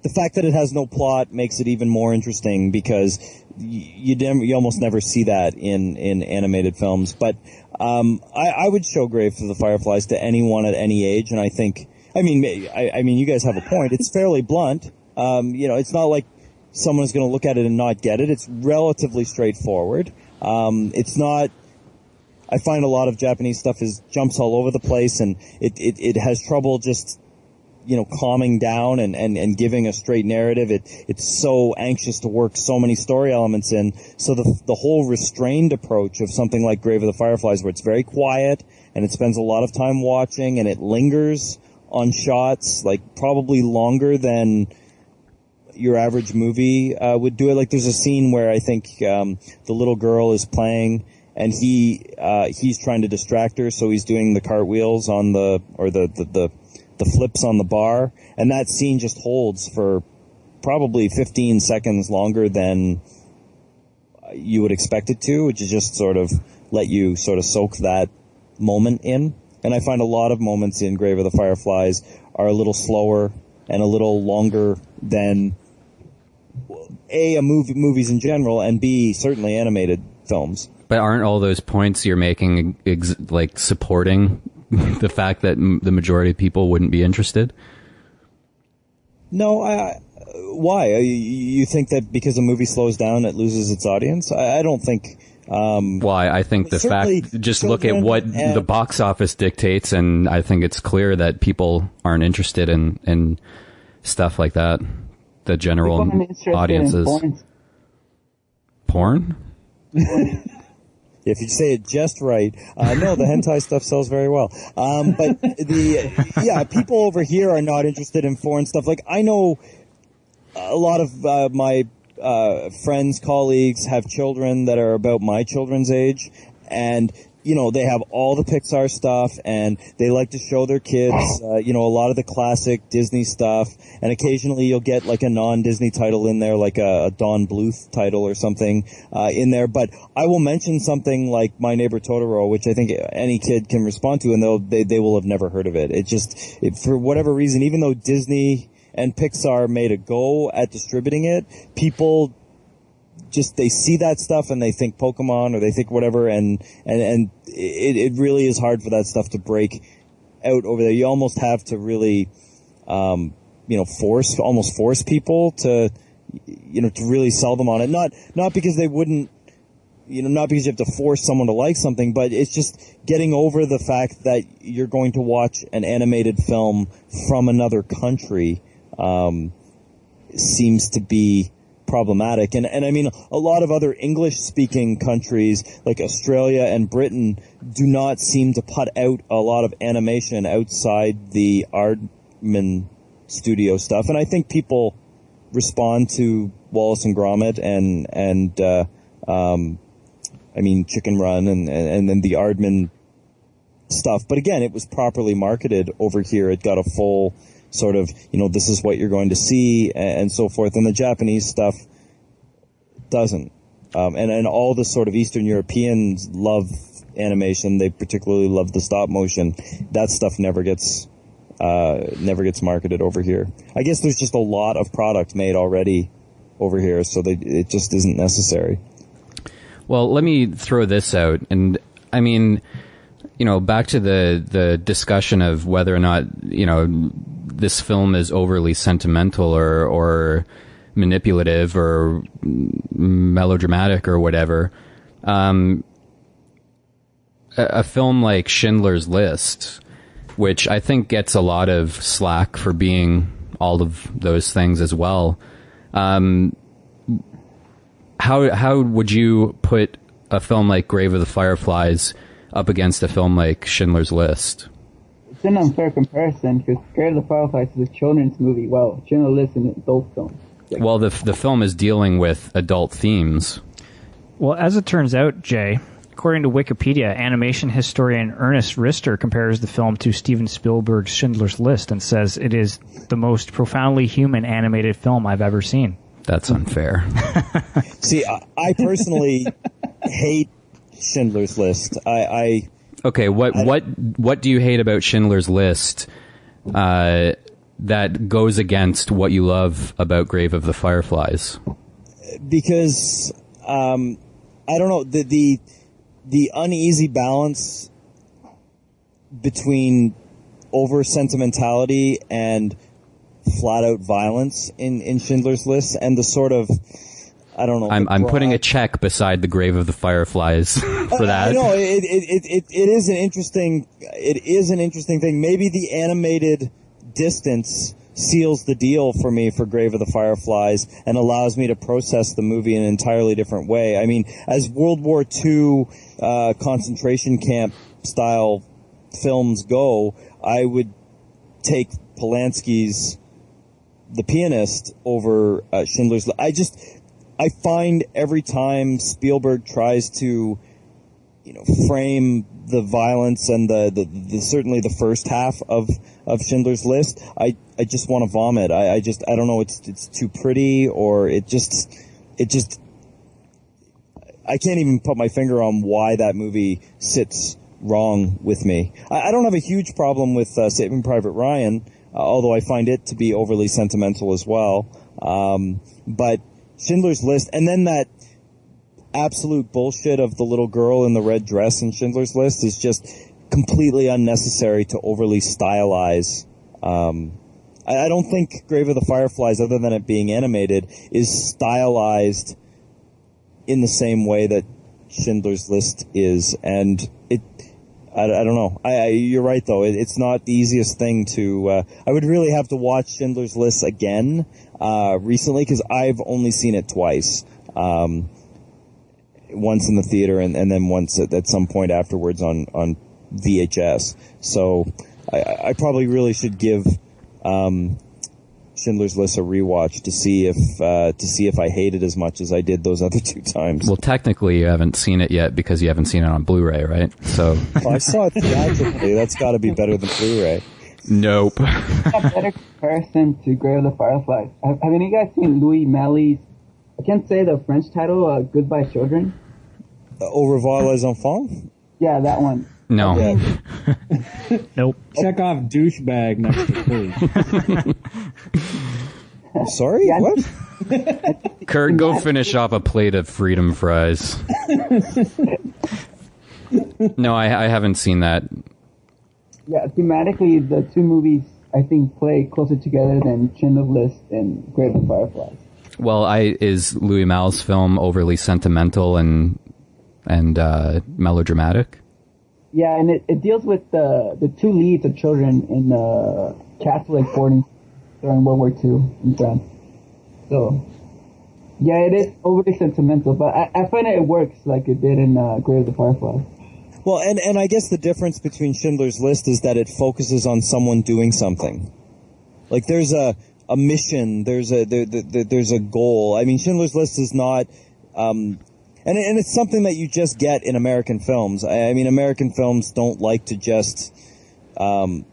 the fact that it has no plot makes it even more interesting because you almost never see that in animated films. But I would show Grave to the Fireflies to anyone at any age, and I think I mean you guys have a point. It's fairly blunt. It's not like someone's going to look at it and not get it. It's relatively straightforward. It's not. I find a lot of Japanese stuff jumps all over the place, and it has trouble just, calming down and giving a straight narrative. It's so anxious to work so many story elements in. So the whole restrained approach of something like Grave of the Fireflies, where it's very quiet and it spends a lot of time watching and it lingers on shots, like probably longer than your average movie would do it. Like there's a scene where I think the little girl is playing, and he's trying to distract her, so he's doing the cartwheels on the flips on the bar, and that scene just holds for probably 15 seconds longer than you would expect it to, which is just sort of let you sort of soak that moment in. And I find a lot of moments in Grave of the Fireflies are a little slower and a little longer than movies in general, and B, certainly animated films. But aren't all those points you're making like supporting the fact that the majority of people wouldn't be interested? No, why? You think that because a movie slows down, it loses its audience? I don't think. Why? I think the fact, just look at what the box office dictates, and I think it's clear that people aren't interested in stuff like that. The general audiences. Porn? If you say it just right. No, the hentai stuff sells very well. But people over here are not interested in foreign stuff. Like, I know a lot of my friends, colleagues have children that are about my children's age, and they have all the Pixar stuff, and they like to show their kids, a lot of the classic Disney stuff, and occasionally you'll get like a non-Disney title in there, like a Don Bluth title or something in there. But I will mention something like My Neighbor Totoro, which I think any kid can respond to, and they will have never heard of it. For whatever reason, even though Disney and Pixar made a go at distributing it, people they see that stuff and they think Pokemon or they think whatever, and it really is hard for that stuff to break out over there. You almost have to really, force people to really sell them on it. Not because they wouldn't, not because you have to force someone to like something, but it's just getting over the fact that you're going to watch an animated film from another country, seems to be problematic. And I mean, a lot of other English-speaking countries, like Australia and Britain, do not seem to put out a lot of animation outside the Aardman studio stuff. And I think people respond to Wallace and Gromit and Chicken Run and then the Aardman stuff. But again, it was properly marketed over here. It got a full sort of, this is what you're going to see and so forth. And the Japanese stuff doesn't. And all the sort of Eastern Europeans love animation. They particularly love the stop motion. That stuff never gets marketed over here. I guess there's just a lot of product made already over here, so it just isn't necessary. Well, let me throw this out. And I mean, back to the discussion of whether or not, this film is overly sentimental or manipulative or melodramatic or whatever. A film like Schindler's List, which I think gets a lot of slack for being all of those things as well. How would you put a film like Grave of the Fireflies up against a film like Schindler's List? It's an unfair comparison because Grave of the Fireflies is a children's movie, while Schindler's List is an adult film. Well, the film is dealing with adult themes. Well, as it turns out, Jay, according to Wikipedia, animation historian Ernest Rister compares the film to Steven Spielberg's Schindler's List and says it is the most profoundly human animated film I've ever seen. That's unfair. See, I personally hate Schindler's List. Okay, what do you hate about Schindler's List that goes against what you love about Grave of the Fireflies? Because I don't know, the uneasy balance between over sentimentality and flat out violence in Schindler's List, and the sort of, I don't know. I'm putting a check beside the Grave of the Fireflies for that. I know it is an interesting thing. Maybe the animated distance seals the deal for me for Grave of the Fireflies and allows me to process the movie in an entirely different way. I mean, as World War II concentration camp style films go, I would take Polanski's The Pianist over Schindler's List. I find every time Spielberg tries to, frame the violence and the certainly the first half of Schindler's List, I just want to vomit. I don't know, it's too pretty, or it just I can't even put my finger on why that movie sits wrong with me. I don't have a huge problem with Saving Private Ryan, although I find it to be overly sentimental as well. But Schindler's List, and then that absolute bullshit of the little girl in the red dress in Schindler's List is just completely unnecessary to overly stylize. I don't think Grave of the Fireflies, other than it being animated, is stylized in the same way that Schindler's List is, and I don't know. You're right, though. It's not the easiest thing to... I would really have to watch Schindler's List again recently, because I've only seen it twice. Once in the theater and then once at some point afterwards on VHS. So I probably really should give Schindler's List a rewatch to see if I hate it as much as I did those other two times. Well, technically you haven't seen it yet because you haven't seen it on Blu-ray, right? So I saw it theatrically. That's got to be better than Blu-ray. Nope. A better comparison to Grave of the Fireflies. Have any of you guys seen Louis Malle's, I can't say the French title, Goodbye Children? Au revoir les enfants? Yeah, that one. No. Yeah. Nope. Check off douchebag next to please. Sorry? Yeah, What? Kurt, go finish off a plate of freedom fries. No, I haven't seen that. Yeah, thematically, the two movies, I think, play closer together than Schindler's List and Grave of the Fireflies. Well, is Louis Malle's film overly sentimental and melodramatic? Yeah, and it deals with the two leads of children in the Catholic boarding during World War II in France. So, yeah, it is overly sentimental, but I find it works like it did in Grave of the Fireflies. Well, and I guess the difference between Schindler's List is that it focuses on someone doing something. Like there's a mission, there's a goal. I mean, Schindler's List is not, and it's something that you just get in American films. I mean, American films don't like to just, there's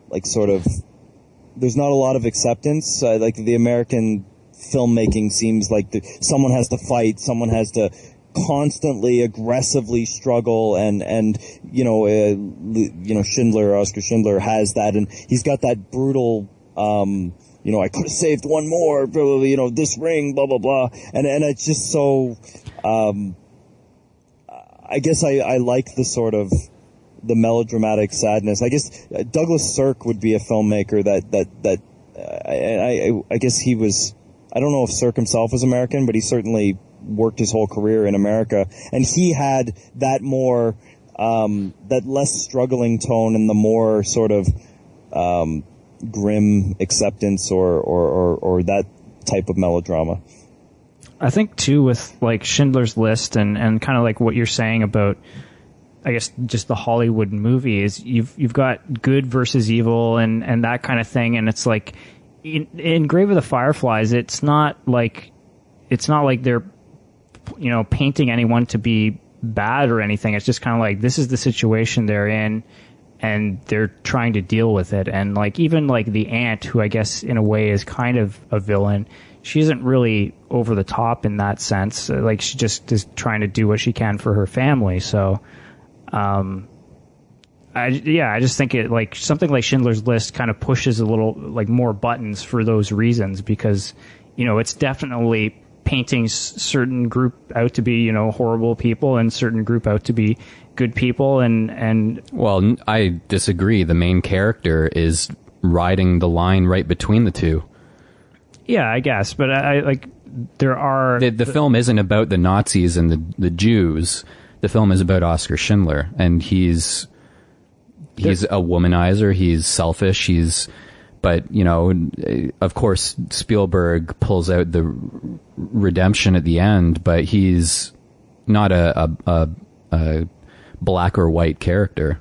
not a lot of acceptance. Like the American filmmaking seems like someone has to fight, someone has to constantly aggressively struggle, and Oscar Schindler has that, and he's got that brutal I could have saved one more, this ring, blah blah blah, and it's just so I guess I like the sort of the melodramatic sadness. I guess Douglas Sirk would be a filmmaker that I guess he was, I don't know if Sirk himself was American, but he certainly worked his whole career in America, and he had that more that less struggling tone and the more sort of grim acceptance or that type of melodrama. I think too with like Schindler's List and kind of like what you're saying about, I guess, just the Hollywood movie is you've got good versus evil and that kind of thing, and it's like in Grave of the Fireflies, it's not like they're painting anyone to be bad or anything. It's just kind of like this is the situation they're in, and they're trying to deal with it. And like even like the aunt, who I guess in a way is kind of a villain, she isn't really over the top in that sense. Like she just is trying to do what she can for her family. So, I just think it like something like Schindler's List kind of pushes a little like more buttons for those reasons, because it's definitely painting certain group out to be horrible people and certain group out to be good people, and well, I disagree. The main character is riding the line right between the two. Yeah, I guess, but I like there are the film isn't about the Nazis and the Jews. The film is about Oscar Schindler, and he's a womanizer. He's selfish. But of course, Spielberg pulls out the redemption at the end, but he's not a black or white character.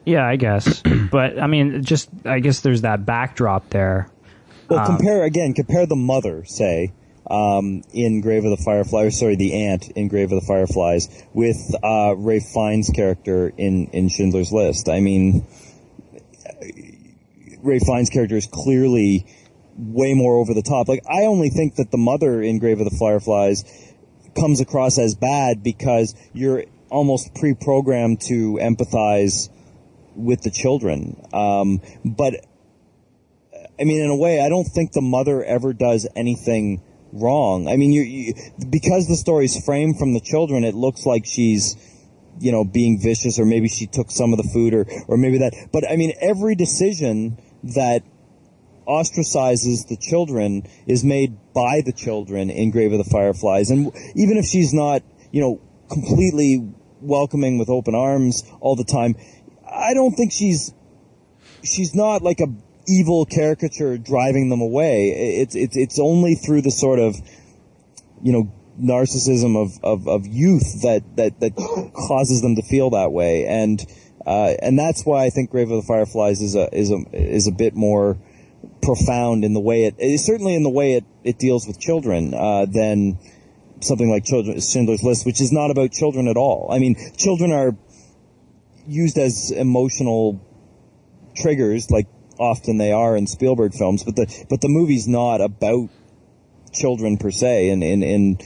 Yeah, I guess. But I mean, I guess there's that backdrop there. Well, compare the mother, say, in Grave of the Fireflies, the aunt in Grave of the Fireflies, with Ralph Fiennes' character in Schindler's List. I mean, Ralph Fiennes' character is clearly way more over the top. Like, I only think that the mother in Grave of the Fireflies comes across as bad because you're almost pre-programmed to empathize with the children. But I mean, in a way, I don't think the mother ever does anything wrong. I mean, because the story's framed from the children, it looks like she's, being vicious, or maybe she took some of the food, or maybe that. But I mean, every decision that ostracizes the children is made by the children in Grave of the Fireflies. And even if she's not, completely welcoming with open arms all the time, I don't think she's not like a evil caricature driving them away. It's only through the sort of, narcissism of youth that causes them to feel that way. And that's why I think Grave of the Fireflies is a bit more profound in the way certainly in the way it deals with children, than something like Schindler's List, which is not about children at all. I mean, children are used as emotional triggers, like often they are in Spielberg films, but the movie's not about children per se. In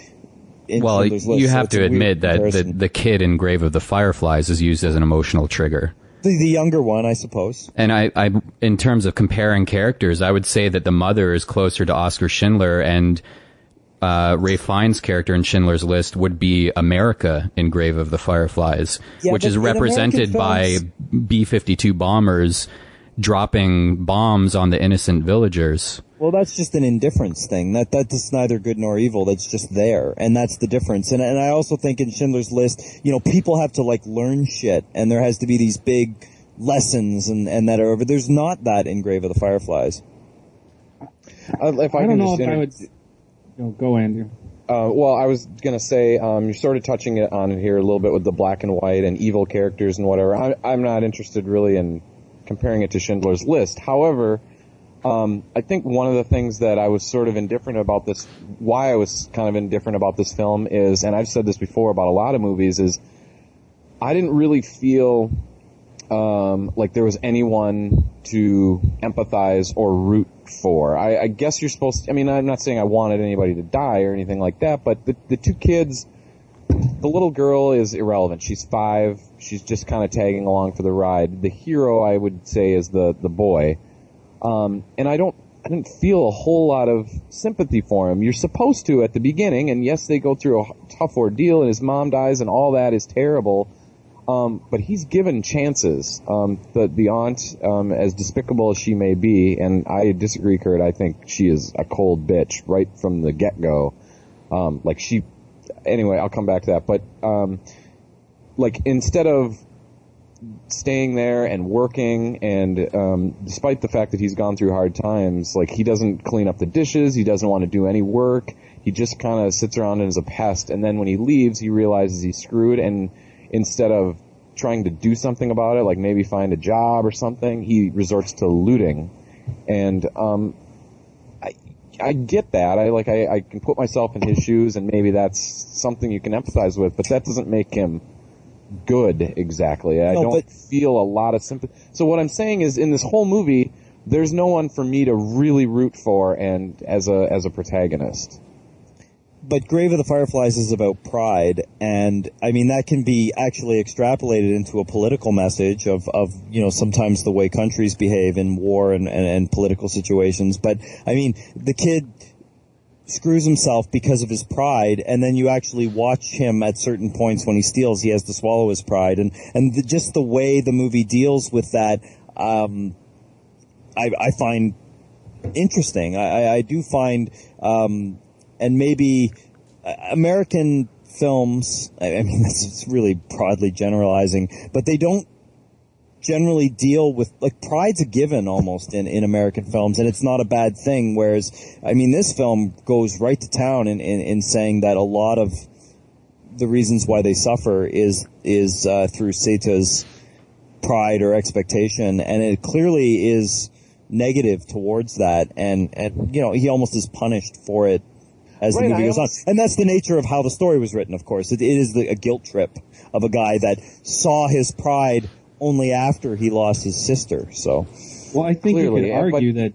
well, Schindler's List, you have to admit that the kid in Grave of the Fireflies is used as an emotional trigger. The younger one, I suppose. And I, in terms of comparing characters, I would say that the mother is closer to Oscar Schindler, and Ray Fiennes' character in Schindler's List would be America in Grave of the Fireflies, which is represented by B-52 bombers dropping bombs on the innocent villagers. Well, that's just an indifference thing. That's neither good nor evil. That's just there, and that's the difference. And I also think in Schindler's List, people have to learn shit, and there has to be these big lessons and that are over. There's not that in Grave of the Fireflies. If I don't know if I would. Go, Andrew. Well, I was going to say, you're sort of touching on it here a little bit with the black and white and evil characters and whatever. I'm not interested really in comparing it to Schindler's List. However, I think one of the things that I was sort of indifferent about this, why I was kind of indifferent about this film is, and I've said this before about a lot of movies, is I didn't really feel like there was anyone to empathize or root for. I guess you're supposed to, I'm not saying I wanted anybody to die or anything like that, but the two kids, the little girl is irrelevant. She's 5. She's just kind of tagging along for the ride. The hero, I would say, is the boy. And I didn't feel a whole lot of sympathy for him. You're supposed to at the beginning, and yes, they go through a tough ordeal, and his mom dies, and all that is terrible. But he's given chances. The aunt, as despicable as she may be, and I disagree, Kurt, I think she is a cold bitch right from the get-go. Anyway, I'll come back to that. But, instead of staying there and working, and despite the fact that he's gone through hard times, he doesn't clean up the dishes, he doesn't want to do any work, he just kind of sits around and is a pest, and then when he leaves, he realizes he's screwed, and instead of trying to do something about it, like maybe find a job or something, he resorts to looting. And I get that. I can put myself in his shoes, and maybe that's something you can empathize with, but that doesn't make him good exactly. I don't feel a lot of sympathy. So what I'm saying is, in this whole movie, there's no one for me to really root for and as a protagonist. But Grave of the Fireflies is about pride, and that can be actually extrapolated into a political message of sometimes the way countries behave in war and political situations. But the kid screws himself because of his pride, and then you actually watch him at certain points when he steals, he has to swallow his pride, and just the way the movie deals with that, I find interesting. I do find, and maybe American films, that's really broadly generalizing, but they don't generally deal with, pride's a given almost in American films, and it's not a bad thing, whereas, this film goes right to town in saying that a lot of the reasons why they suffer is through Seta's pride or expectation, and it clearly is negative towards that, and he almost is punished for it as the movie goes on. And that's the nature of how the story was written, of course. It is a guilt trip of a guy that saw his pride only after he lost his sister. So, well, I think clearly, you could argue that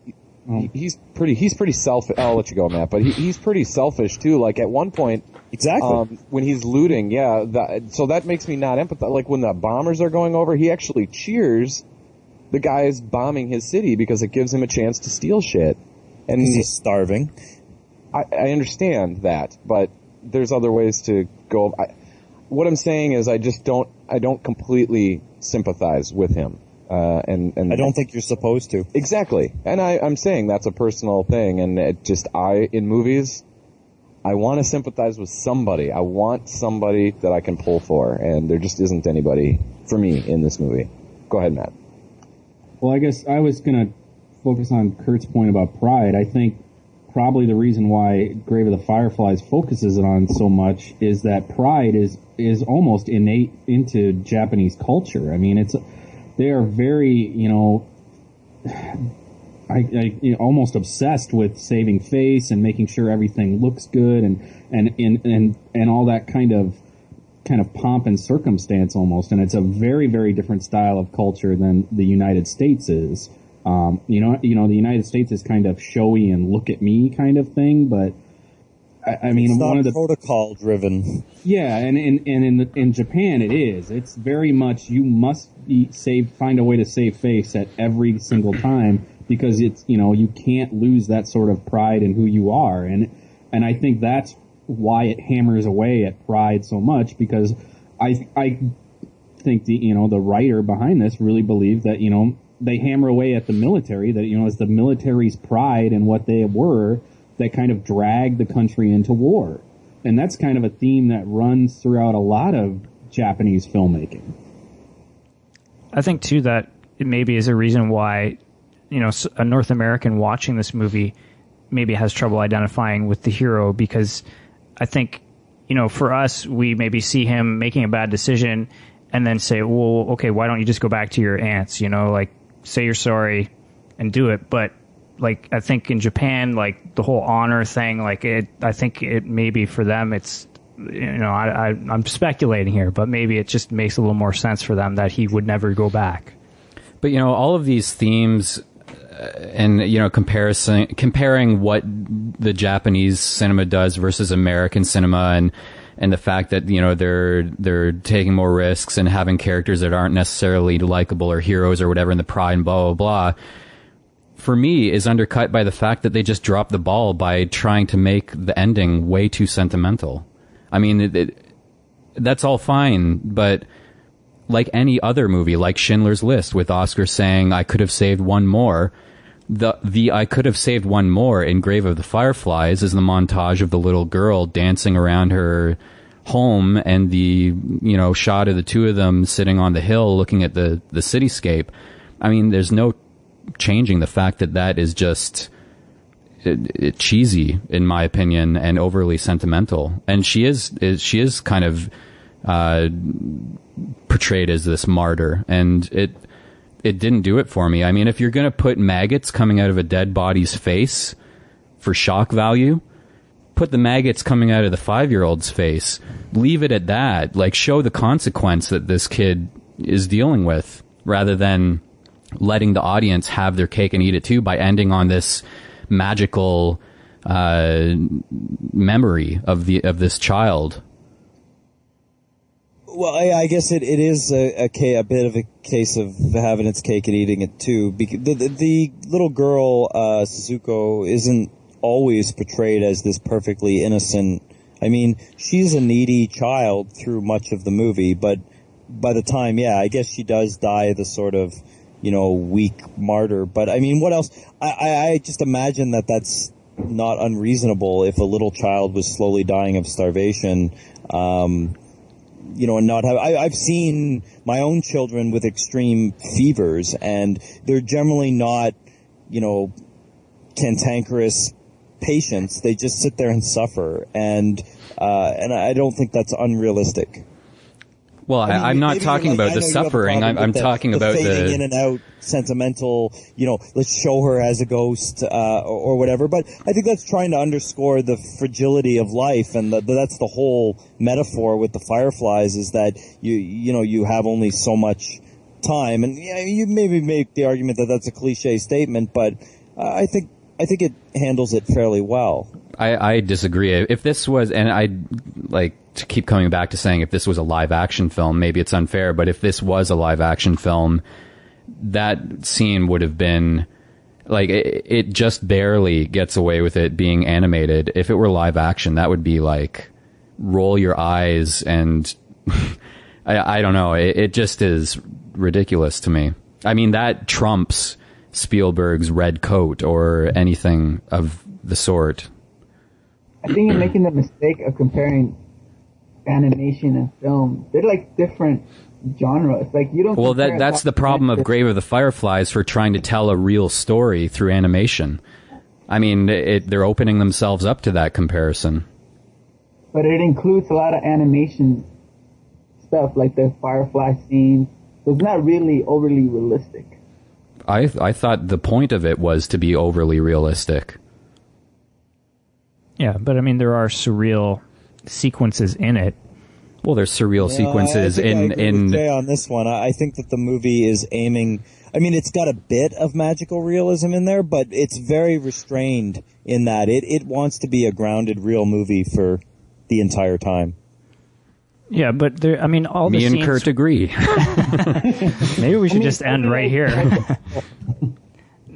he's pretty selfish. I'll let you go, Matt. But he's pretty selfish too. At one point, exactly when he's looting, so that makes me not empathize. When the bombers are going over, he actually cheers the guys bombing his city because it gives him a chance to steal shit. And he's starving. I understand that, but there's other ways to go. What I'm saying is, I don't completely sympathize with him, and I don't think you're supposed to. Exactly, and I'm saying that's a personal thing, and in movies, I want to sympathize with somebody. I want somebody that I can pull for, and there just isn't anybody for me in this movie. Go ahead, Matt. Well, I guess I was gonna focus on Kurt's point about pride. I think probably the reason why Grave of the Fireflies focuses it on so much is that pride is almost innate into Japanese culture. They are very, almost obsessed with saving face and making sure everything looks good and all that kind of pomp and circumstance almost. And it's a very, very different style of culture than the United States is. The United States is kind of showy and look at me kind of thing, but it's not one of the protocol driven. Yeah, and in Japan it is. It's very much you must find a way to save face at every single time because it's you can't lose that sort of pride in who you are, and And I think that's why it hammers away at pride so much, because I think the writer behind this really believed that, they hammer away at the military, that, it's the military's pride and what they were that kind of dragged the country into war. And that's kind of a theme that runs throughout a lot of Japanese filmmaking. I think, too, that it maybe is a reason why, a North American watching this movie maybe has trouble identifying with the hero, because I think, for us, we maybe see him making a bad decision and then say, well, okay, why don't you just go back to your aunts, say you're sorry and do it. But, I think in Japan, the whole honor thing, I think it maybe for them it's, I'm speculating here, but maybe it just makes a little more sense for them that he would never go back. But, all of these themes and, comparing what the Japanese cinema does versus American cinema, and the fact that, they're taking more risks and having characters that aren't necessarily likable or heroes or whatever, and the pride and blah, blah, blah, for me is undercut by the fact that they just dropped the ball by trying to make the ending way too sentimental. I mean, that's all fine, but like any other movie, like Schindler's List, with Oscar saying, I could have saved one more, the I could have saved one more in Grave of the Fireflies is the montage of the little girl dancing around her home, and the, shot of the two of them sitting on the hill looking at the cityscape. I mean, there's no changing the fact that is just cheesy, in my opinion, and overly sentimental. And she is kind of portrayed as this martyr, and it didn't do it for me. I mean, if you're going to put maggots coming out of a dead body's face for shock value, put the maggots coming out of the 5-year-old's face. Leave it at that. Show the consequence that this kid is dealing with, rather than letting the audience have their cake and eat it too by ending on this magical memory of this child. Well, I guess it is a bit of a case of having its cake and eating it too. Because the little girl, Suzuko, isn't always portrayed as this perfectly innocent. I mean, she's a needy child through much of the movie, but by the time, I guess she does die the sort of, weak martyr. But I mean, what else? I just imagine that that's not unreasonable if a little child was slowly dying of starvation. And not have. I've seen my own children with extreme fevers, and they're generally not, cantankerous patients. They just sit there and suffer, and I don't think that's unrealistic. Well, I'm not talking about the suffering. I'm talking about the fading in and out, sentimental, let's show her as a ghost, or whatever. But I think that's trying to underscore the fragility of life, and that's the whole metaphor with the Fireflies, is that you have only so much time. And you maybe make the argument that that's a cliche statement, but I think it handles it fairly well. I disagree. If this was, and I to keep coming back to saying, if this was a live action film, maybe it's unfair, but if this was a live action film, that scene would have been it just barely gets away with it being animated. If it were live action, that would be roll your eyes, and I don't know. It just is ridiculous to me. I mean, that trumps Spielberg's Red Coat or anything of the sort. I think you're making the mistake of comparing animation and film. They're different genres. You don't. Well, that's the problem of Grave of the Fireflies for trying to tell a real story through animation. I mean, they're opening themselves up to that comparison. But it includes a lot of animation stuff, like the Firefly scene. So it's not really overly realistic. I thought the point of it was to be overly realistic. Yeah, but I mean, there are surreal sequences in it. Well, there's surreal sequences I agree in with Jay on this one. I think that the movie is aiming. I mean, it's got a bit of magical realism in there, but it's very restrained in that it wants to be a grounded, real movie for the entire time. Yeah, but there. I mean, all the scenes. Me and Kurt agree. Maybe we should just end right here.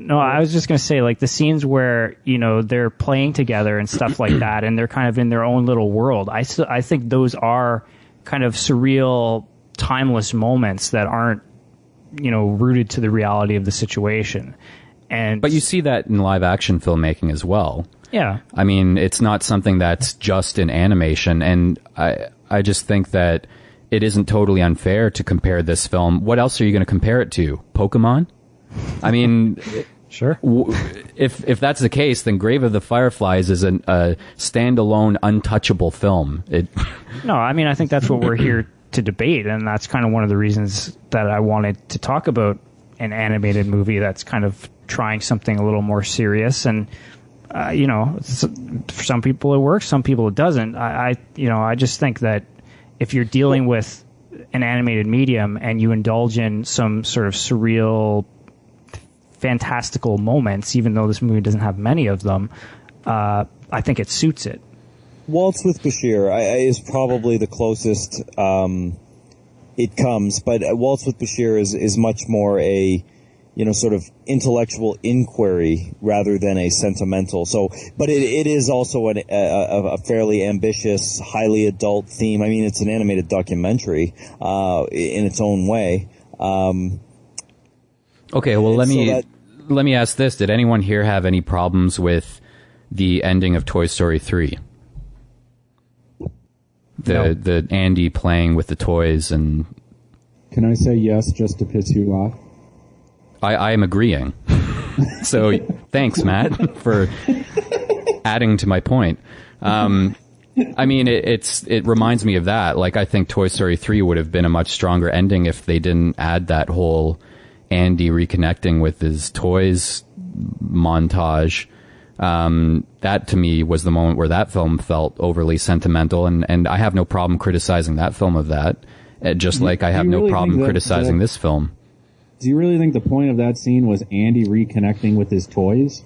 No, I was just going to say, like, the scenes where, they're playing together and stuff like that, and they're kind of in their own little world. I think those are kind of surreal, timeless moments that aren't, rooted to the reality of the situation. But you see that in live action filmmaking as well. Yeah. I mean, it's not something that's just in animation, and I just think that it isn't totally unfair to compare this film. What else are you going to compare it to? Pokemon? I mean, sure. If that's the case, then Grave of the Fireflies is a standalone, untouchable film. No, I mean, I think that's what we're here to debate, and that's kind of one of the reasons that I wanted to talk about an animated movie that's kind of trying something a little more serious. And for some people it works, some people it doesn't. I just think that if you're dealing with an animated medium and you indulge in some sort of surreal, fantastical moments, even though this movie doesn't have many of them, I think it suits it. Waltz with Bashir is probably the closest it comes, but Waltz with Bashir is much more a sort of intellectual inquiry rather than a sentimental. So, but it is also a fairly ambitious, highly adult theme. I mean, it's an animated documentary in its own way. Okay, well, let me ask this: did anyone here have any problems with the ending of Toy Story 3? The Andy playing with the toys and. Can I say yes just to piss you off? I am agreeing. So thanks, Matt, for adding to my point. I mean, it reminds me of that. Like, I think Toy Story 3 would have been a much stronger ending if they didn't add that whole Andy reconnecting with his toys montage. That to me was the moment where that film felt overly sentimental, and I have no problem criticizing that film of that, just like I have no problem criticizing this film. Do you really think the point of that scene was Andy reconnecting with his toys?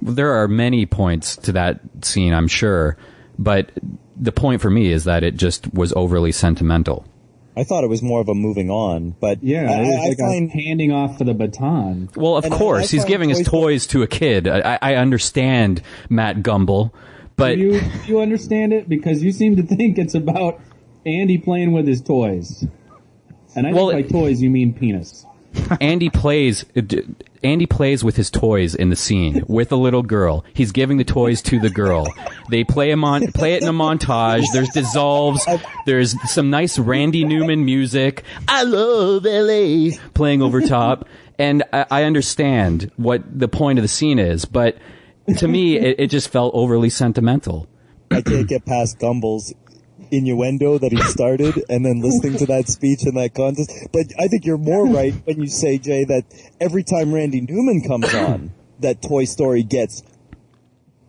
There are many points to that scene, I'm sure, but the point for me is that it just was overly sentimental. I thought it was more of a moving on, but yeah, I find handing off of the baton. Well, of course, he's giving his toys to a kid. I understand, Matt Gumble, but do you understand it? Because you seem to think it's about Andy playing with his toys, and I think by toys you mean penis. Andy plays with his toys in the scene with a little girl. He's giving the toys to the girl. They play it in a montage. There's dissolves. There's some nice Randy Newman music. I love LA playing over top. And I understand what the point of the scene is, but to me, it just felt overly sentimental. I can't get past Gumbel's innuendo that he started and then listening to that speech in that contest. But I think you're more right when you say, Jay, that every time Randy Newman comes on, that Toy Story gets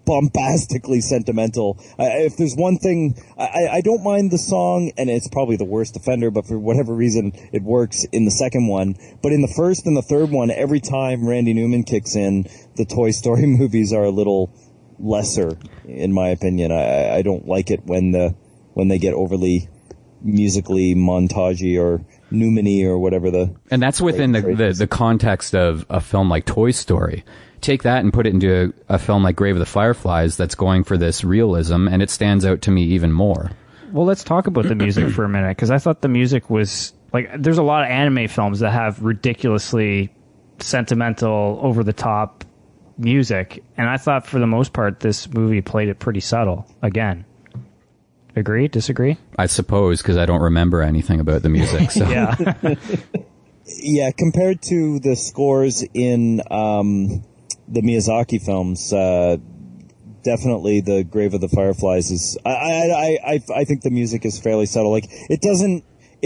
bombastically sentimental. If there's one thing, I don't mind the song, and it's probably the worst offender, but for whatever reason, it works in the second one. But in the first and the third one, every time Randy Newman kicks in, the Toy Story movies are a little lesser, in my opinion. I don't like it when they get overly musically montagey or Newman-y or whatever the... And that's within the context of a film like Toy Story. Take that and put it into a film like Grave of the Fireflies that's going for this realism, and it stands out to me even more. Well, let's talk about the music for a minute, because I thought the music was... Like, there's a lot of anime films that have ridiculously sentimental, over-the-top music, and I thought for the most part this movie played it pretty subtle, again. Agree? Disagree? I suppose, because I don't remember anything about the music. So. Yeah. Yeah, compared to the scores in the Miyazaki films, definitely the Grave of the Fireflies is... I think the music is fairly subtle. Like, it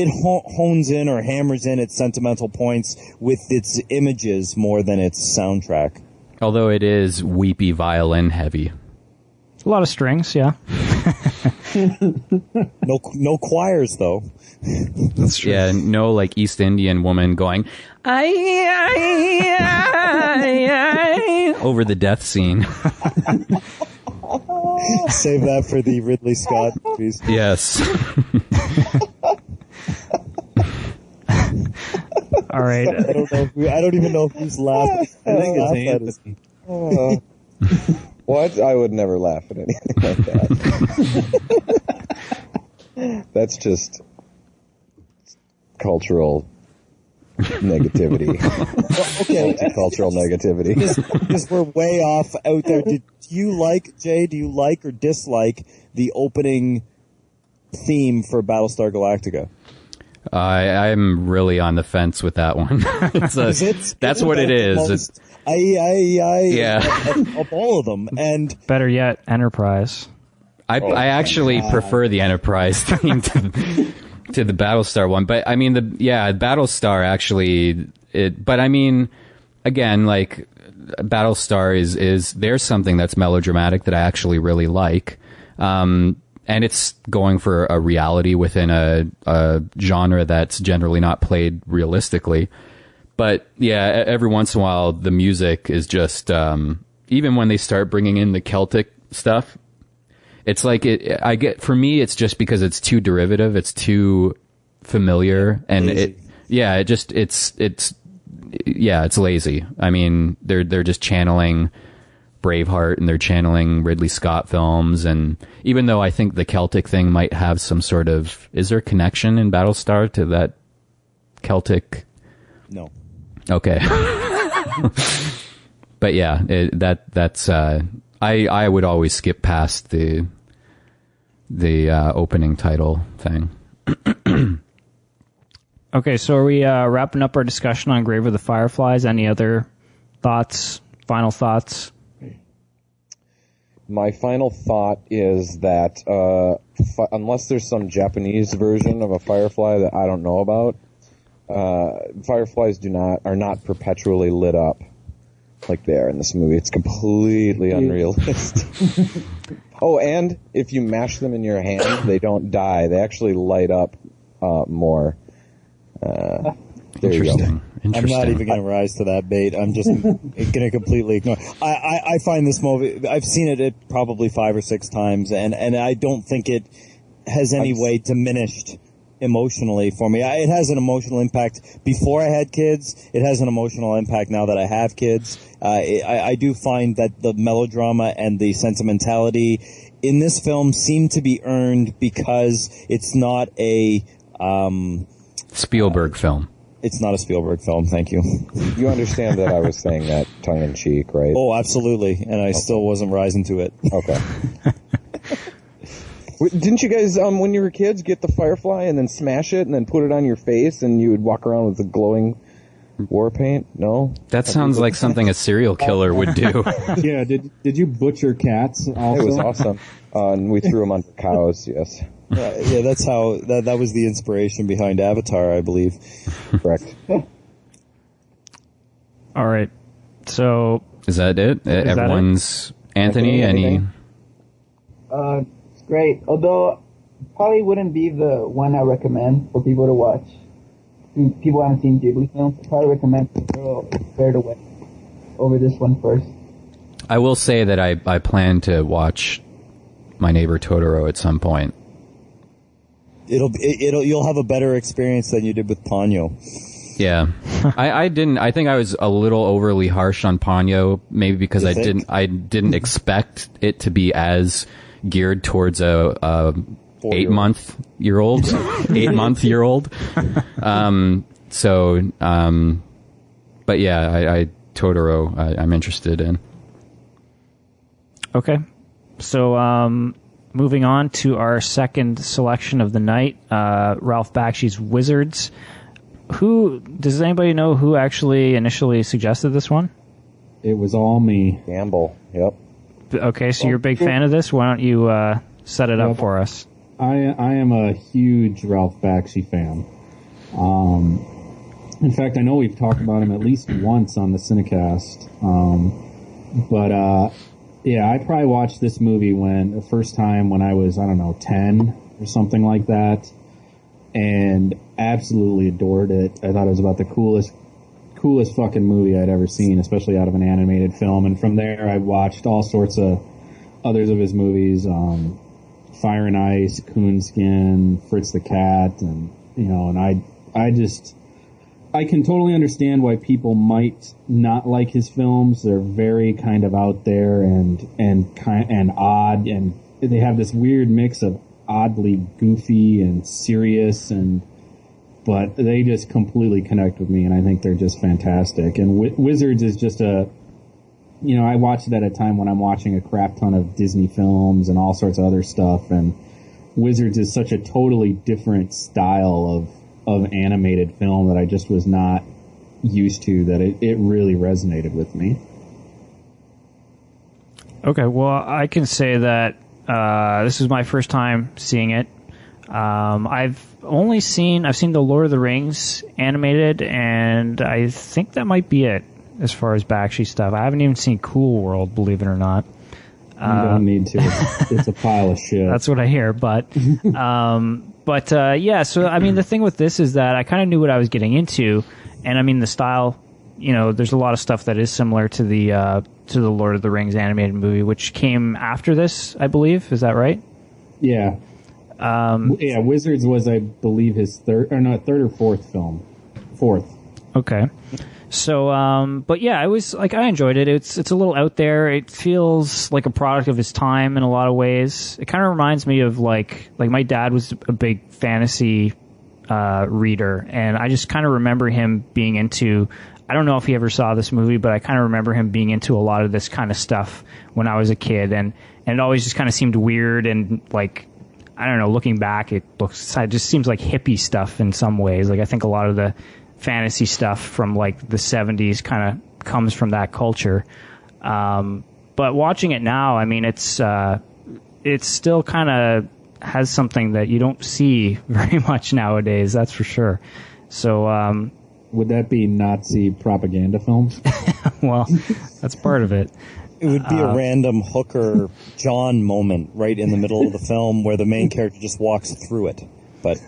hones in or hammers in its sentimental points with its images more than its soundtrack. Although it is weepy violin heavy. A lot of strings, yeah. No choirs, though. That's true. Yeah, no, like, East Indian woman going, I, over the death scene. Save that for the Ridley Scott movies. Yes. All right. I don't know. I don't even know who's laughing. I think it's Anthony. What? I would never laugh at anything like that. That's just cultural negativity. Okay, Cultural negativity. because we're way off out there. Do you like or dislike the opening theme for Battlestar Galactica? I'm really on the fence with that one. That's what it is. Yeah. Of all of them, and Better yet, Enterprise. I actually prefer the Enterprise theme to the Battlestar one, but I mean Battlestar actually. But I mean, again, like Battlestar is there's something that's melodramatic that I actually really like. And it's going for a reality within a genre that's generally not played realistically. But yeah, every once in a while, the music is just, even when they start bringing in the Celtic stuff, it's like for me, it's just because it's too derivative, it's too familiar, and it's lazy. I mean, they're just channeling Braveheart and they're channeling Ridley Scott films, and even though I think the Celtic thing might have some sort of, is there a connection in Battlestar to that Celtic? no. Okay. But yeah, that's I would always skip past the opening title thing. Okay, so are we wrapping up our discussion on Grave of the Fireflies? Any other thoughts, final thoughts? My final thought is that unless there's some Japanese version of a Firefly that I don't know about, Fireflies are not perpetually lit up like they are in this movie. It's completely unrealistic. Oh, and if you mash them in your hand, they don't die. They actually light up more. There you go. I'm not even going to rise to that bait. I'm just going to completely ignore. I find this movie. I've seen it probably 5 or 6 times, and I don't think it has any way diminished emotionally for me. It has an emotional impact before I had kids. It has an emotional impact now that I have kids. I do find that the melodrama and the sentimentality in this film seem to be earned because it's not a Spielberg film. It's not a Spielberg film, thank you. You understand that I was saying that tongue-in-cheek, right? Oh, absolutely, and I still wasn't rising to it. Okay. Didn't you guys, when you were kids, get the Firefly and then smash it and then put it on your face and you would walk around with the glowing war paint? No? That sounds like something a serial killer would do. Yeah, did you butcher cats also? It was awesome. And we threw them on cows, yes. Yeah, that's how, that was the inspiration behind Avatar, I believe. Correct. All right. So Is that it? Everyone's... Anthony, any... It's great. Although, probably wouldn't be the one I recommend for people to watch. People haven't seen Ghibli films. I probably recommend Spirited Away over this one first. I will say that I plan to watch My Neighbor Totoro at some point. You'll have a better experience than you did with Ponyo. Yeah. I think I was a little overly harsh on Ponyo, maybe because I didn't expect it to be as geared towards a 8-month-year-old. 8-month-year-old. But yeah, Totoro, I'm interested in. okay. So moving on to our second selection of the night, Ralph Bakshi's Wizards. Does anybody know who actually initially suggested this one? It was all me. Gamble, yep. Okay, so you're a big fan of this. Why don't you set it up for us? I am a huge Ralph Bakshi fan. In fact, I know we've talked about him at least once on the Cinecast. Yeah, I probably watched this movie the first time when I was, 10 or something like that, and absolutely adored it. I thought it was about the coolest fucking movie I'd ever seen, especially out of an animated film. And from there, I watched all sorts of others of his movies, Fire and Ice, Coonskin, Fritz the Cat, and I I can totally understand why people might not like his films. They're very kind of out there and odd, and they have this weird mix of oddly goofy and serious, but they just completely connect with me, and I think they're just fantastic. And Wizards is just I watch it at a time when I'm watching a crap ton of Disney films and all sorts of other stuff, and Wizards is such a totally different style of animated film that I just was not used to, that it really resonated with me. Okay, well, I can say that this is my first time seeing it. I've seen the Lord of the Rings animated, and I think that might be it as far as Bakshi stuff. I haven't even seen Cool World, believe it or not. You don't need to. It's a pile of shit. That's what I hear, but yeah, so I mean, the thing with this is that I kind of knew what I was getting into, and I mean, the style, there's a lot of stuff that is similar to the Lord of the Rings animated movie, which came after this, I believe. Is that right? Yeah. Wizards was, I believe, his third or fourth film. Fourth. Okay. So, but yeah, I enjoyed it. It's a little out there. It feels like a product of his time in a lot of ways. It kind of reminds me of like my dad was a big fantasy reader, and I just kind of remember him being into. I don't know if he ever saw this movie, but I kind of remember him being into a lot of this kind of stuff when I was a kid, and it always just kind of seemed weird and like, I don't know. Looking back, it just seems like hippie stuff in some ways. Like I think a lot of the fantasy stuff from like the 70s kind of comes from that culture. But watching it now, I mean, it's still kind of has something that you don't see very much nowadays. That's for sure. So, would that be Nazi propaganda films? Well, that's part of it. It would be a random Hooker John moment right in the middle of the film where the main character just walks through it. But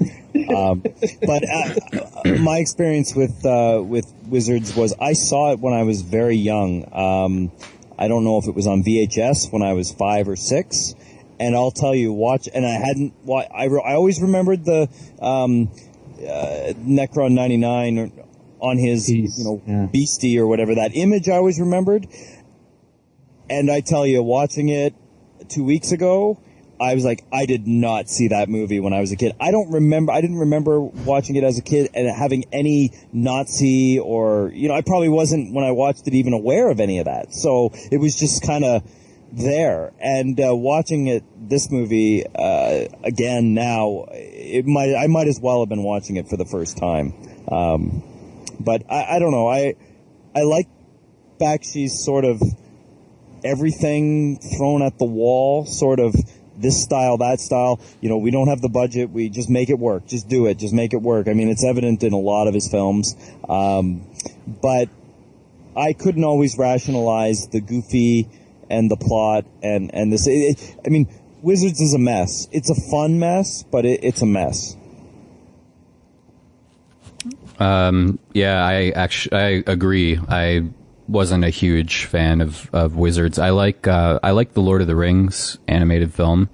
my experience with Wizards was I saw it when I was very young. I don't know if it was on VHS when I was 5 or 6, and I'll tell you, I always remembered the Necron 99 on his Beastie or whatever, that image I always remembered. And I tell you, watching it 2 weeks ago, I was like, I did not see that movie when I was a kid. I didn't remember watching it as a kid and having any Nazi or, I probably wasn't, when I watched it, even aware of any of that. So it was just kind of there. And watching this movie again now, I might as well have been watching it for the first time. But I don't know. I like Bakshi's sort of everything thrown at the wall, sort of this style, that style. We don't have the budget. We just make it work. Just do it. Just make it work. I mean, it's evident in a lot of his films. But I couldn't always rationalize the goofy and the plot and this. I mean, Wizards is a mess. It's a fun mess, but it's a mess. Yeah, I agree. I wasn't a huge fan of Wizards. I like the Lord of the Rings animated film.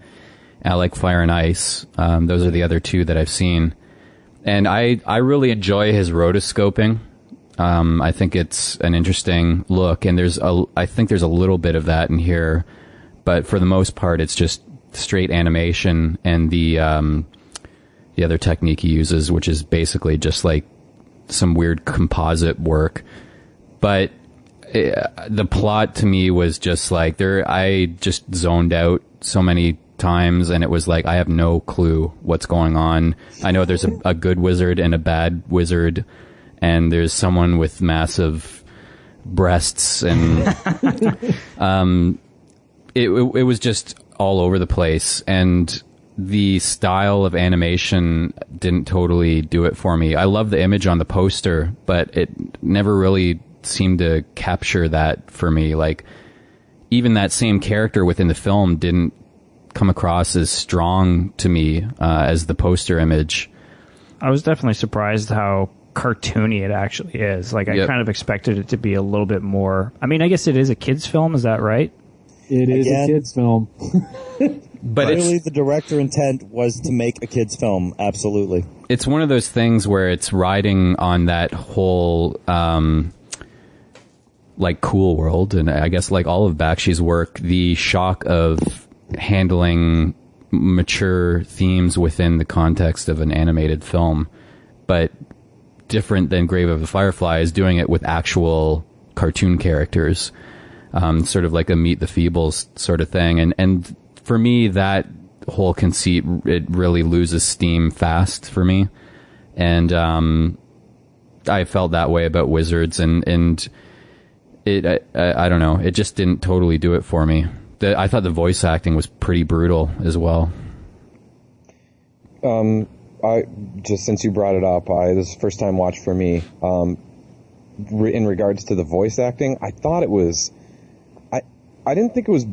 I like Fire and Ice. Those are the other two that I've seen, and I really enjoy his rotoscoping. I think it's an interesting look, and I think there's a little bit of that in here, but for the most part, it's just straight animation and the other technique he uses, which is basically just like some weird composite work. But the plot to me was just like I just zoned out so many times, and it was like I have no clue what's going on. I know there's a good wizard and a bad wizard, and there's someone with massive breasts, and it was just all over the place, and the style of animation didn't totally do it for me. I love the image on the poster, but it never really seemed to capture that for me. Like, even that same character within the film didn't come across as strong to me as the poster image. I was definitely surprised how cartoony it actually is. Like, I kind of expected it to be a little bit more. I mean, I guess it is a kid's film, is that right? It is a kid's film. But clearly the director intent was to make a kid's film. Absolutely. It's one of those things where it's riding on that whole like Cool World, and I guess like all of Bakshi's work, the shock of handling mature themes within the context of an animated film, but different than Grave of the Fireflies, doing it with actual cartoon characters, sort of like a Meet the Feebles sort of thing. And for me, that whole conceit, it really loses steam fast for me. And I felt that way about Wizards, and it I don't know, it just didn't totally do it for me. I thought the voice acting was pretty brutal as well. I just, since you brought it up, this is the first time watch for me. In regards to the voice acting, I thought it was, I didn't think it was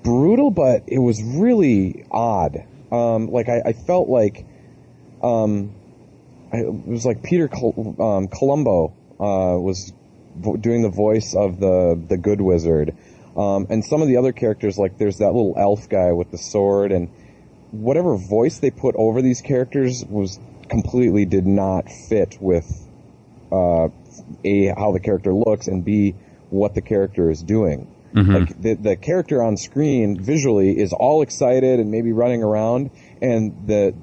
brutal, but it was really odd. Like I felt like, it was like Peter Columbo was doing the voice of the Good Wizard, and some of the other characters, like there's that little elf guy with the sword, and whatever voice they put over these characters was completely did not fit with A, how the character looks, and B, what the character is doing. Mm-hmm. Like the character on screen visually is all excited and maybe running around, and the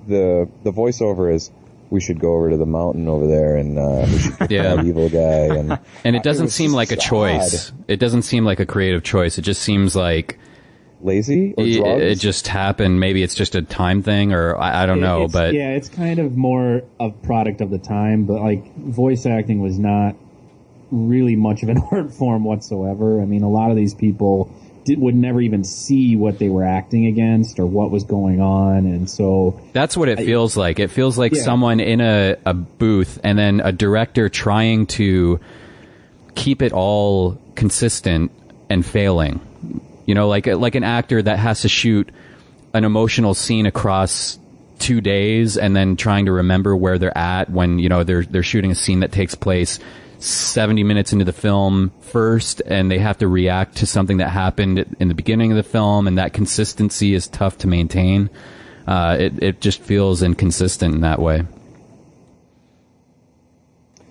voiceover is, we should go over to the mountain over there, and we should kill that evil guy. And it doesn't seem like a choice. It doesn't seem like a creative choice. It just seems like lazy or drugs. It just happened. Maybe it's just a time thing, or I don't know. But yeah, it's kind of more a product of the time. But like voice acting was not really much of an art form whatsoever. I mean, a lot of these people would never even see what they were acting against or what was going on, and so that's what it feels like. It feels like someone in a booth, and then a director trying to keep it all consistent and failing. You know, like an actor that has to shoot an emotional scene across 2 days, and then trying to remember where they're at when, you know, they're shooting a scene that takes place 70 minutes into the film first, and they have to react to something that happened in the beginning of the film, and that consistency is tough to maintain. It just feels inconsistent in that way.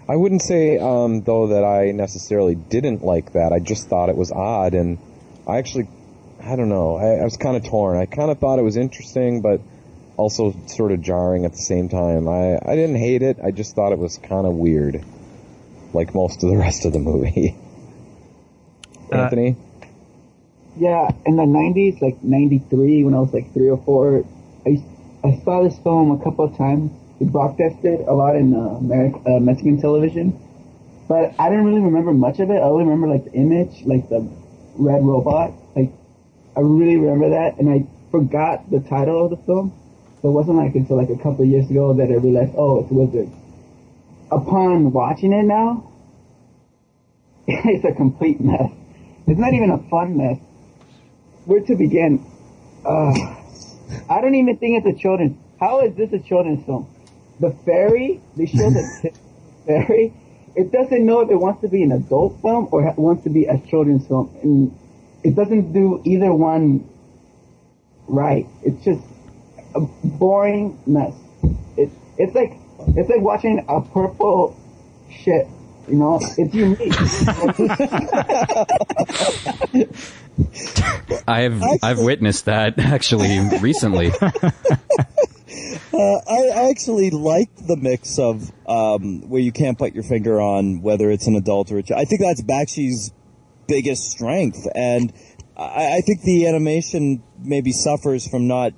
I wouldn't say, though, that I necessarily didn't like that. I just thought it was odd, and I actually, I don't know, I was kind of torn. I kind of thought it was interesting, but also sort of jarring at the same time. I didn't hate it, I just thought it was kind of weird, like most of the rest of the movie. Anthony? Yeah, in the 90s, like 93, when I was like 3 or 4, I saw this film a couple of times. It broadcasted a lot in Mexican television, but I didn't really remember much of it. I only remember like the image, like the red robot. Like, I really remember that, and I forgot the title of the film. So it wasn't like until like a couple of years ago that I realized, oh, it's Wizard. Upon watching it now, it's a complete mess. It's not even a fun mess. Where to begin? I don't even think it's a children's. How is this a children's film? The fairy, they show the fairy. It doesn't know if it wants to be an adult film or wants to be a children's film, and it doesn't do either one right. It's just a boring mess. It's like watching a purple shit. You know, it's unique. I've witnessed that actually recently. I actually liked the mix of where you can't put your finger on whether it's an adult or a child. I think that's Bakshi's biggest strength, and I think the animation maybe suffers from not,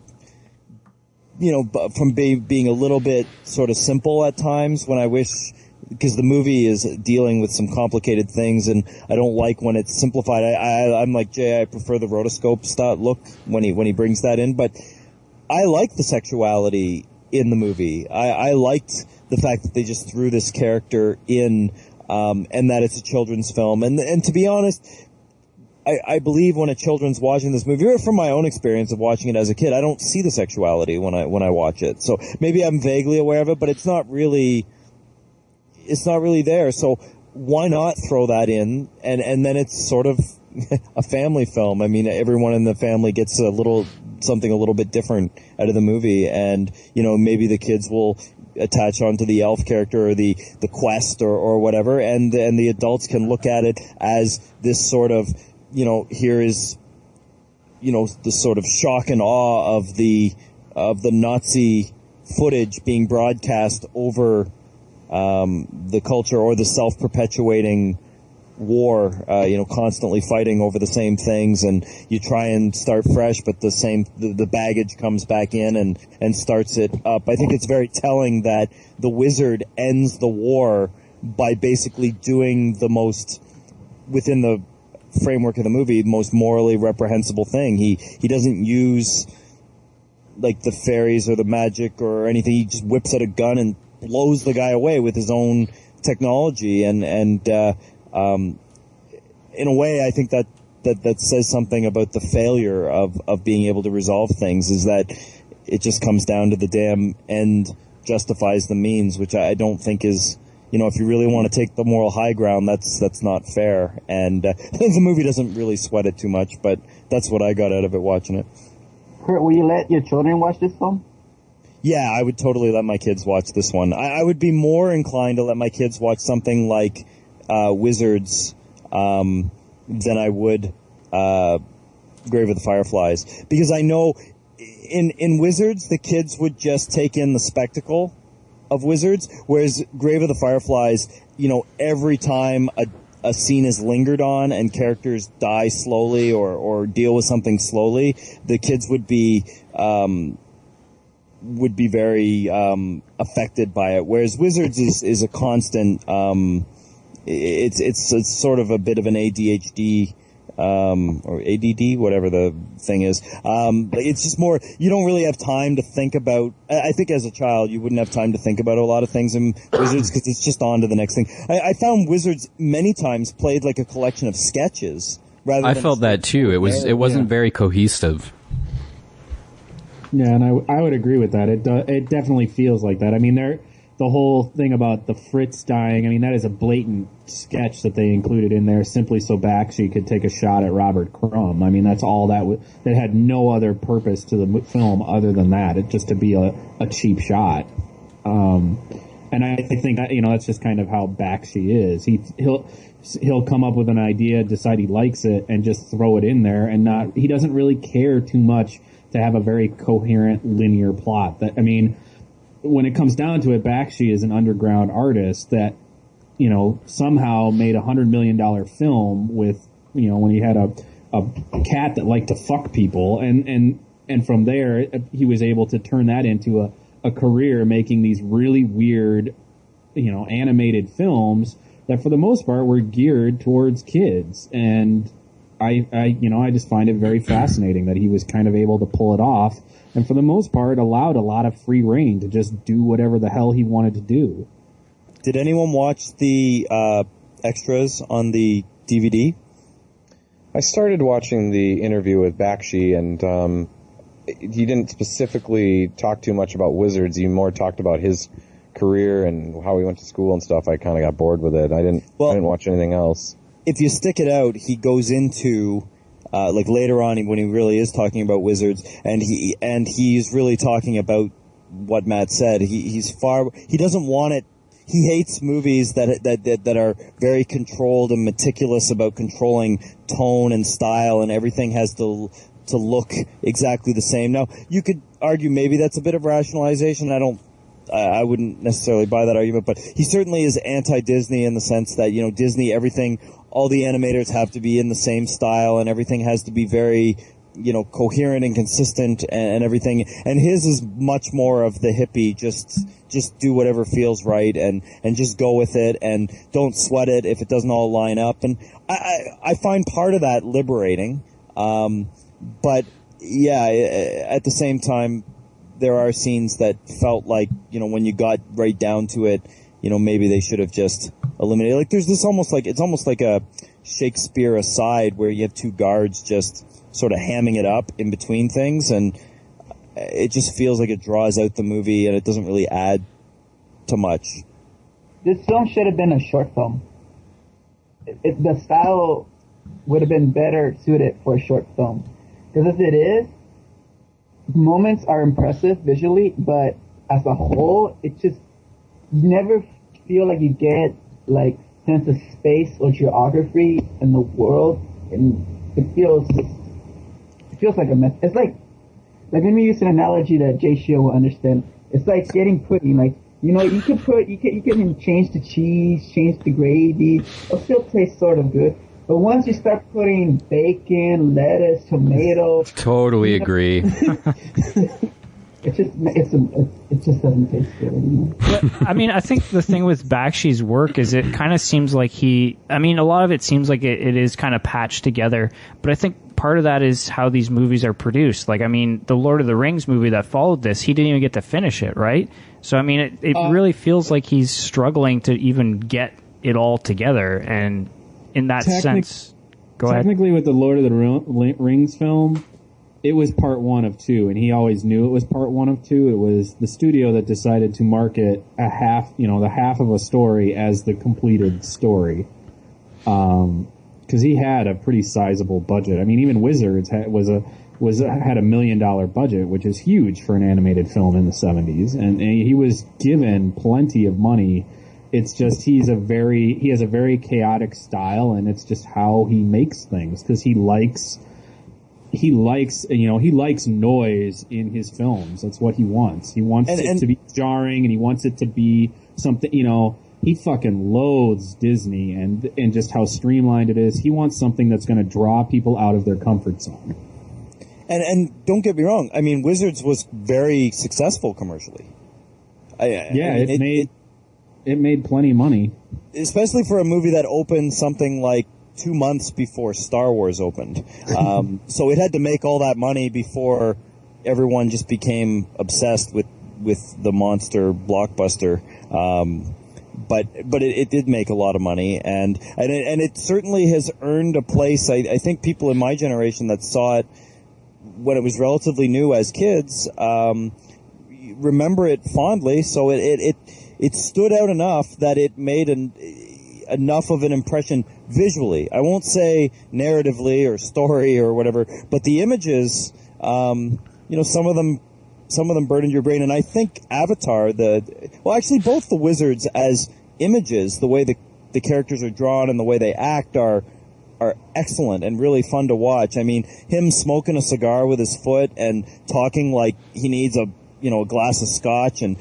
you know, from being a little bit sort of simple at times, when I wish, because the movie is dealing with some complicated things, and I don't like when it's simplified. I'm like Jay, I prefer the rotoscope style look when he brings that in, but I like the sexuality in the movie. I liked the fact that they just threw this character in, and that it's a children's film. And to be honest, I believe when a children's watching this movie, or from my own experience of watching it as a kid, I don't see the sexuality when I watch it. So maybe I'm vaguely aware of it, but it's not really there. So why not throw that in? And then it's sort of a family film. I mean, everyone in the family gets a little something a little bit different out of the movie, and maybe the kids will attach onto the elf character or the quest or whatever, and the adults can look at it as this sort of here is the sort of shock and awe of the Nazi footage being broadcast over the culture, or the self-perpetuating war, constantly fighting over the same things, and you try and start fresh, but the baggage comes back in and starts it up. I think it's very telling that the wizard ends the war by basically doing the most, within the framework of the movie, most morally reprehensible thing. He doesn't use like the fairies or the magic or anything. He just whips out a gun and blows the guy away with his own technology, and in a way, I think that says something about the failure of being able to resolve things, is that it just comes down to the damn end justifies the means, which I don't think is, if you really want to take the moral high ground, that's not fair. And the movie doesn't really sweat it too much, but that's what I got out of it watching it. Kurt, will you let your children watch this film? Yeah, I would totally let my kids watch this one. I would be more inclined to let my kids watch something like Wizards than I would Grave of the Fireflies, because I know in Wizards the kids would just take in the spectacle of Wizards, whereas Grave of the Fireflies, every time a scene is lingered on and characters die slowly or deal with something slowly, the kids would be very affected by it. Whereas Wizards is a constant. It's sort of a bit of an ADHD or ADD, whatever the thing is. It's just more, you don't really have time to think about. I think as a child you wouldn't have time to think about a lot of things in Wizards, because it's just on to the next thing. I found Wizards many times played like a collection of sketches rather than. I felt that too. It wasn't very cohesive. Yeah, and I would agree with that. It definitely feels like that. I mean, the whole thing about the Fritz dying, I mean, that is a blatant sketch that they included in there simply so Bakshi could take a shot at Robert Crumb. I mean, that's all that had no other purpose to the film other than that. It just to be a cheap shot. And I think that, that's just kind of how Bakshi is. He'll come up with an idea, decide he likes it, and just throw it in there, and he doesn't really care too much to have a very coherent, linear plot. That, I mean, when it comes down to it, Bakshi is an underground artist that, somehow made $100 million film with, when he had a cat that liked to fuck people, and from there he was able to turn that into a career making these really weird, animated films that for the most part were geared towards kids. And I just find it very fascinating that he was kind of able to pull it off, and for the most part allowed a lot of free reign to just do whatever the hell he wanted to do. Did anyone watch the extras on the DVD? I started watching the interview with Bakshi, and he didn't specifically talk too much about Wizards. He more talked about his career and how he went to school and stuff. I kind of got bored with it. I didn't watch anything else. If you stick it out, he goes into like later on when he really is talking about Wizards, and he's really talking about what Matt said. He doesn't want it. He hates movies that are very controlled and meticulous about controlling tone and style, and everything has to look exactly the same. Now, you could argue maybe that's a bit of rationalization. I wouldn't necessarily buy that argument, but he certainly is anti-Disney in the sense that, Disney, everything, all the animators have to be in the same style, and everything has to be very, coherent and consistent and everything. And his is much more of the hippie, just do whatever feels right and just go with it, and don't sweat it if it doesn't all line up. And I find part of that liberating. But yeah, at the same time, there are scenes that felt like, when you got right down to it, maybe they should have just eliminated. Like there's this it's almost like a Shakespeare aside where you have two guards just sort of hamming it up in between things, and it just feels like it draws out the movie and it doesn't really add to much. This film should have been a short film. The style would have been better suited for a short film. Because as it is, moments are impressive visually, but as a whole, it just you never feel like you get like sense of space or geography in the world, and it feels like a mess. It's like let me use an analogy that Jay Shio will understand. It's like getting pudding. Like you can change the cheese, change the gravy. It'll still taste sort of good. But once you start putting bacon, lettuce, tomato, totally agree. It just doesn't taste good anymore. I mean, I think the thing with Bakshi's work is it kind of seems like a lot of it seems like it is kind of patched together, but I think part of that is how these movies are produced. Like, I mean, the Lord of the Rings movie that followed this, he didn't even get to finish it, right? So, I mean, it really feels like he's struggling to even get it all together, and in that sense... Go ahead. Technically, with the Lord of the Rings film, it was part 1 of 2, and he always knew it was part 1 of 2. It was the studio that decided to market the half of a story as the completed story. Because he had a pretty sizable budget. I mean, even Wizards had a $1 million budget, which is huge for an animated film in the 70s, and he was given plenty of money. It's just he has a very chaotic style, and it's just how he makes things, because he likes noise in his films. That's what he wants. He wants it to be jarring, and he wants it to be something, he fucking loathes Disney and just how streamlined it is. He wants something that's going to draw people out of their comfort zone. And don't get me wrong, I mean, Wizards was very successful commercially. It made plenty of money. Especially for a movie that opened something like 2 months before Star Wars opened. So it had to make all that money before everyone just became obsessed with the monster blockbuster. But it did make a lot of money, and it certainly has earned a place. I think people in my generation that saw it when it was relatively new as kids remember it fondly. So it stood out enough that it made enough of an impression visually. I won't say narratively or story or whatever, but the images, some of them burdened your brain. And I think Avatar, actually both the Wizards as images, the way the characters are drawn and the way they act are excellent and really fun to watch. I mean, him smoking a cigar with his foot and talking like he needs a glass of scotch, and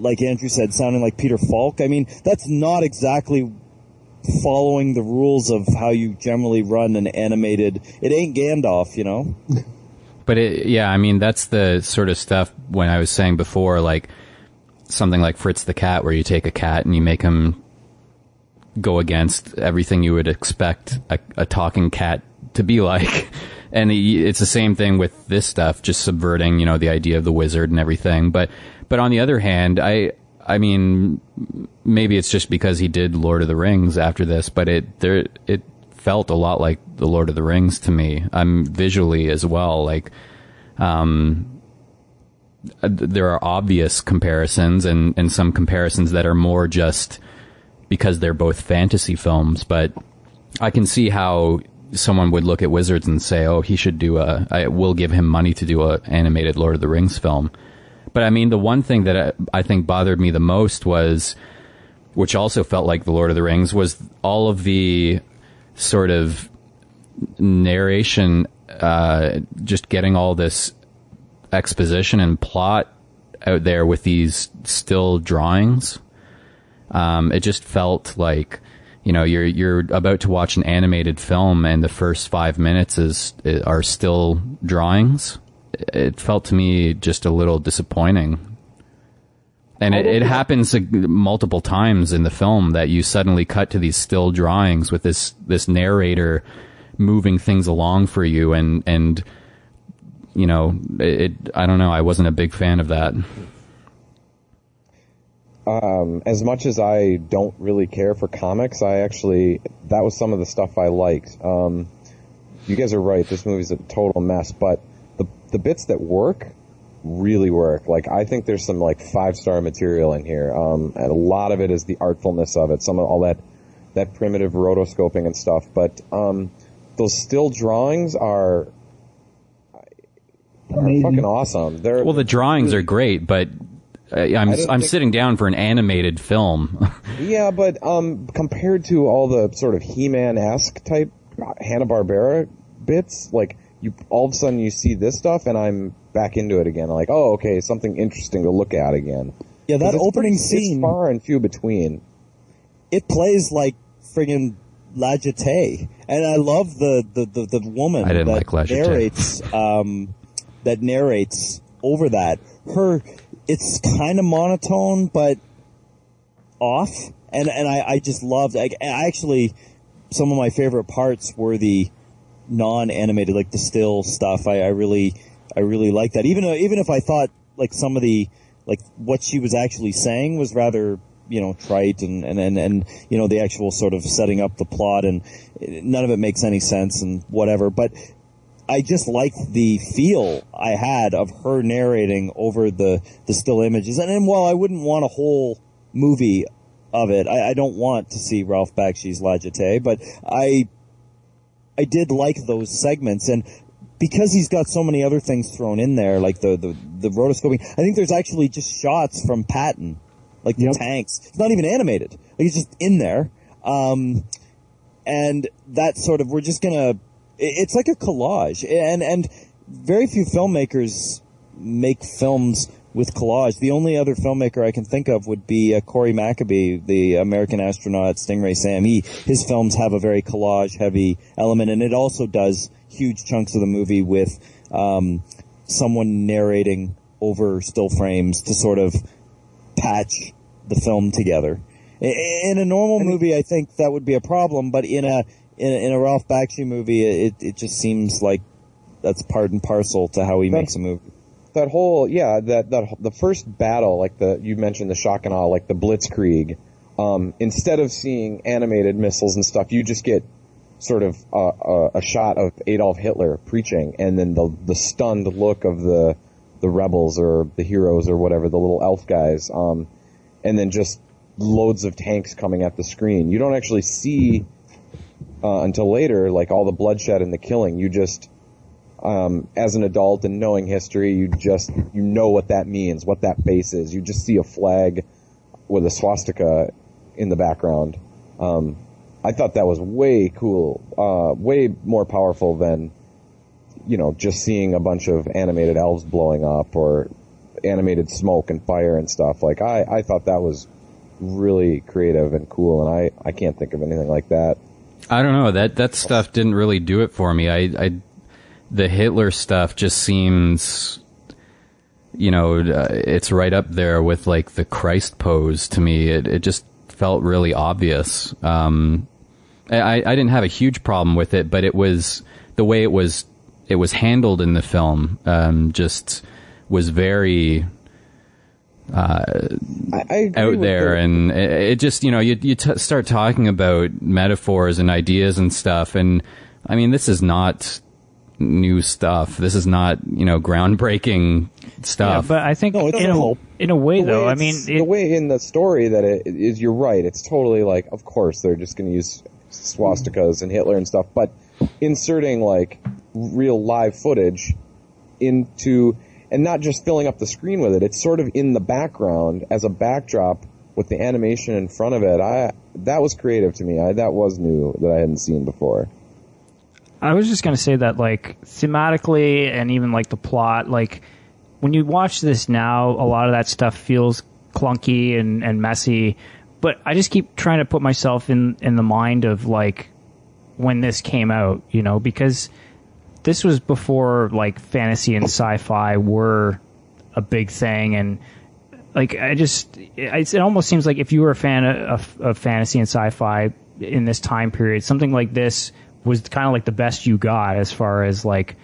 like Andrew said, sounding like Peter Falk. I mean, that's not exactly following the rules of how you generally run an animated. It ain't Gandalf, But I mean, that's the sort of stuff when I was saying before, like something like Fritz the Cat, where you take a cat and you make him go against everything you would expect a talking cat to be like. And it's the same thing with this stuff, just subverting, the idea of the wizard and everything. But on the other hand, I mean, maybe it's just because he did Lord of the Rings after this, but it felt a lot like the Lord of the Rings to me. Visually as well. Like, there are obvious comparisons and some comparisons that are more just because they're both fantasy films. But I can see how someone would look at Wizards and say, oh, he should I will give him money to do a animated Lord of the Rings film. But I mean, the one thing that I think bothered me the most was, which also felt like the Lord of the Rings, was all of the sort of narration, just getting all this exposition and plot out there with these still drawings. It just felt like, you're about to watch an animated film and the first 5 minutes are still drawings. It felt to me just a little disappointing. And it happens multiple times in the film that you suddenly cut to these still drawings with this narrator moving things along for you. And I don't know, I wasn't a big fan of that. As much as I don't really care for comics, that was some of the stuff I liked. You guys are right, this movie's a total mess, but the bits that work really work. Like, I think there's some 5-star material in here, and a lot of it is the artfulness of it, some of all that primitive rotoscoping and stuff, but those still drawings are amazing. fucking awesome. Well, the drawings are great, but I'm sitting down for an animated film. Yeah, but compared to all the sort of He-Man-esque type Hanna-Barbera bits, like you all of a sudden you see this stuff, and I'm back into it again. Like, oh, okay, something interesting to look at again. Yeah, that opening scene, it's far and few between. It plays like friggin' La Jetée, and I love the woman I didn't that like La Jetée. narrates over that. It's kind of monotone, but off, and I just loved. I actually, some of my favorite parts were the non-animated, like the still stuff. I really like that. Even if I thought like some of the like what she was actually saying was rather, trite and the actual sort of setting up the plot, and none of it makes any sense and whatever. But I just liked the feel I had of her narrating over the still images. And while I wouldn't want a whole movie of it, I don't want to see Ralph Bakshi's La Jetée, but I did like those segments. And because he's got so many other things thrown in there, like the rotoscoping, I think there's actually just shots from Patton, like the tanks. It's not even animated. Like, it's just in there. And that sort of, we're just gonna, it's like a collage. And very few filmmakers make films with collage. The only other filmmaker I can think of would be Corey Maccabee, the American astronaut Stingray Sam. His films have a very collage-heavy element, and it also does huge chunks of the movie with someone narrating over still frames to sort of patch the film together. In a normal movie, I think that would be a problem, but in a Ralph Bakshi movie, it just seems like that's part and parcel to how he makes a movie. That whole, the first battle, like you mentioned the shock and awe, like the Blitzkrieg, instead of seeing animated missiles and stuff, you just get sort of a shot of Adolf Hitler preaching, and then the stunned look of the rebels or the heroes or whatever, the little elf guys, and then just loads of tanks coming at the screen. You don't actually see until later, like, all the bloodshed and the killing. You just, as an adult and knowing history, you know what that means, what that face is. You just see a flag with a swastika in the background. I thought that was way cool, way more powerful than, just seeing a bunch of animated elves blowing up or animated smoke and fire and stuff. Like, I thought that was really creative and cool, and I can't think of anything like that. I don't know, that stuff didn't really do it for me. The Hitler stuff just seems, it's right up there with like the Christ pose to me. It just felt really obvious. I didn't have a huge problem with it, but it was the way it was handled in the film, just was very I out there, and it just, you start talking about metaphors and ideas and stuff, and I mean, this is not new stuff. This is not, groundbreaking stuff. Yeah, but I think in a way, though, I mean, the way in the story that it is, you're right. It's totally like, of course, they're just going to use swastikas and Hitler and stuff, but inserting like real live footage into, and not just filling up the screen with it. It's sort of in the background as a backdrop with the animation in front of it. That was creative to me. That was new that I hadn't seen before. I was just going to say that, like, thematically and even, like, the plot, like, when you watch this now, a lot of that stuff feels clunky and messy, but I just keep trying to put myself in the mind of, like, when this came out, because this was before, like, fantasy and sci-fi were a big thing, and, like, it almost seems like if you were a fan of fantasy and sci-fi in this time period, something like this was kind of like the best you got as far as like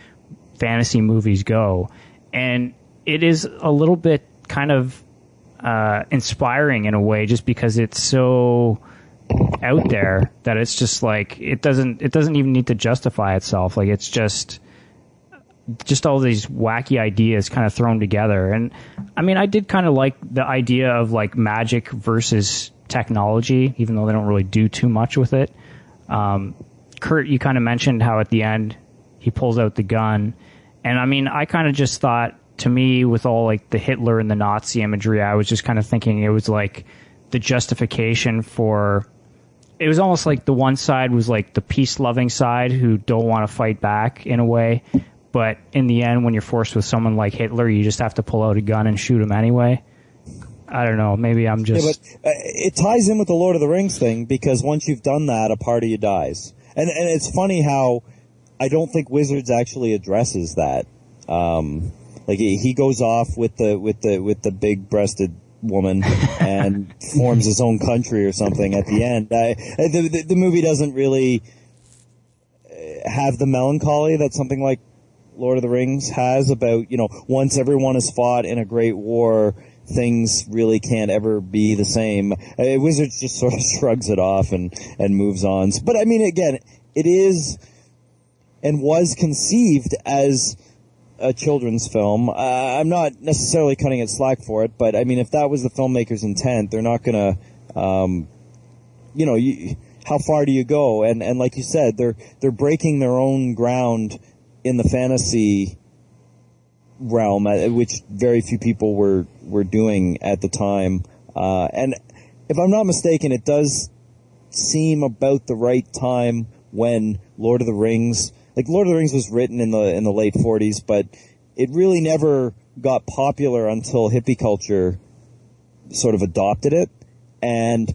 fantasy movies go. And it is a little bit kind of inspiring in a way, just because it's so out there that it's just like, it doesn't even need to justify itself. Like, it's just all these wacky ideas kind of thrown together. And I mean, I did kind of like the idea of like magic versus technology, even though they don't really do too much with it. Kurt, you kind of mentioned how at the end he pulls out the gun, And I mean, I kind of just thought, to me, with all like the Hitler and the Nazi imagery, I was just kind of thinking it was like the justification for. It was almost like the one side was like the peace-loving side who don't want to fight back in a way. But in the end, when you're forced with someone like Hitler, you just have to pull out a gun and shoot him anyway. I don't know. Maybe I'm just... Yeah, but it ties in with the Lord of the Rings thing, because once you've done that, a part of you dies. And it's funny how I don't think Wizards actually addresses that. Like he goes off with the big-breasted woman and forms his own country or something at the end. The movie doesn't really have the melancholy that something like Lord of the Rings has about, once everyone has fought in a great war, things really can't ever be the same. Wizards just sort of shrugs it off and moves on. But I mean, again, it is and was conceived as a children's film. I'm not necessarily cutting it slack for it, but I mean, if that was the filmmaker's intent, they're not gonna, how far do you go? And like you said, they're breaking their own ground in the fantasy realm, which very few people were doing at the time. And if I'm not mistaken, it does seem about the right time when Lord of the Rings was written in the late 40s, but it really never got popular until hippie culture sort of adopted it. And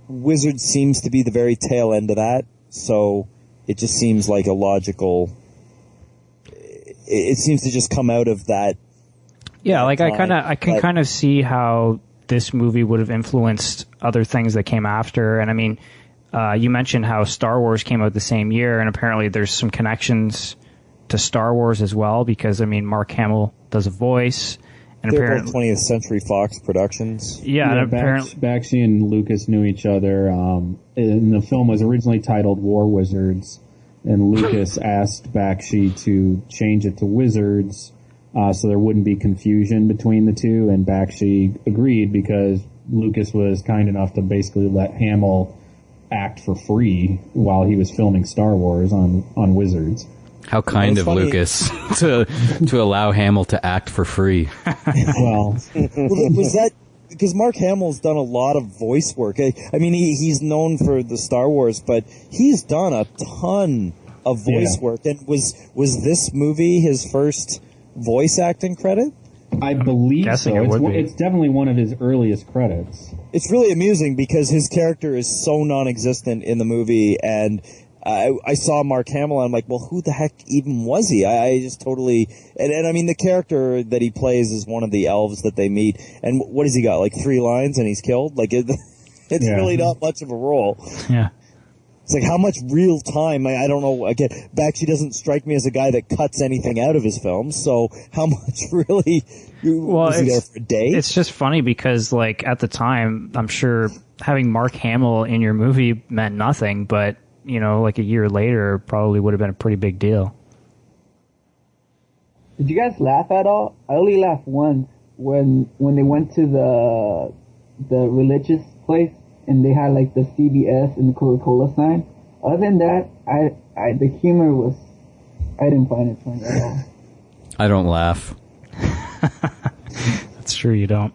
Wizard seems to be the very tail end of that, so it just seems like a logical... It seems to just come out of that. Yeah, like I can kind of see how this movie would have influenced other things that came after. And I mean, you mentioned how Star Wars came out the same year, and apparently there's some connections to Star Wars as well, because I mean, Mark Hamill does a voice, and they're apparently both 20th Century Fox Productions. Yeah, and apparently Bakshi and Lucas knew each other. And the film was originally titled War Wizards. And Lucas asked Bakshi to change it to Wizards so there wouldn't be confusion between the two. And Bakshi agreed because Lucas was kind enough to basically let Hamill act for free while he was filming Star Wars on Wizards. How kind of Lucas to allow Hamill to act for free. Well, was that... Because Mark Hamill's done a lot of voice work. I mean, he's known for the Star Wars, but he's done a ton of voice work. And was this movie his first voice acting credit? I believe so. It's definitely one of his earliest credits. It's really amusing because his character is so non-existent in the movie, and I saw Mark Hamill, and I'm like, well, who the heck even was he? I just totally... And I mean, the character that he plays is one of the elves that they meet. And what has he got, like 3 lines and he's killed? Like, it's really not much of a role. Yeah. It's like, how much real time? I don't know. Again, Bakshi doesn't strike me as a guy that cuts anything out of his films. So how much really... was he there for a day? It's just funny because, like, at the time, I'm sure having Mark Hamill in your movie meant nothing, but... like a year later, probably would have been a pretty big deal. Did you guys laugh at all? I only laughed once when they went to the religious place and they had like the CVS and the Coca-Cola sign. Other than that, the humor was... I didn't find it funny at all. I don't laugh. That's true, you don't.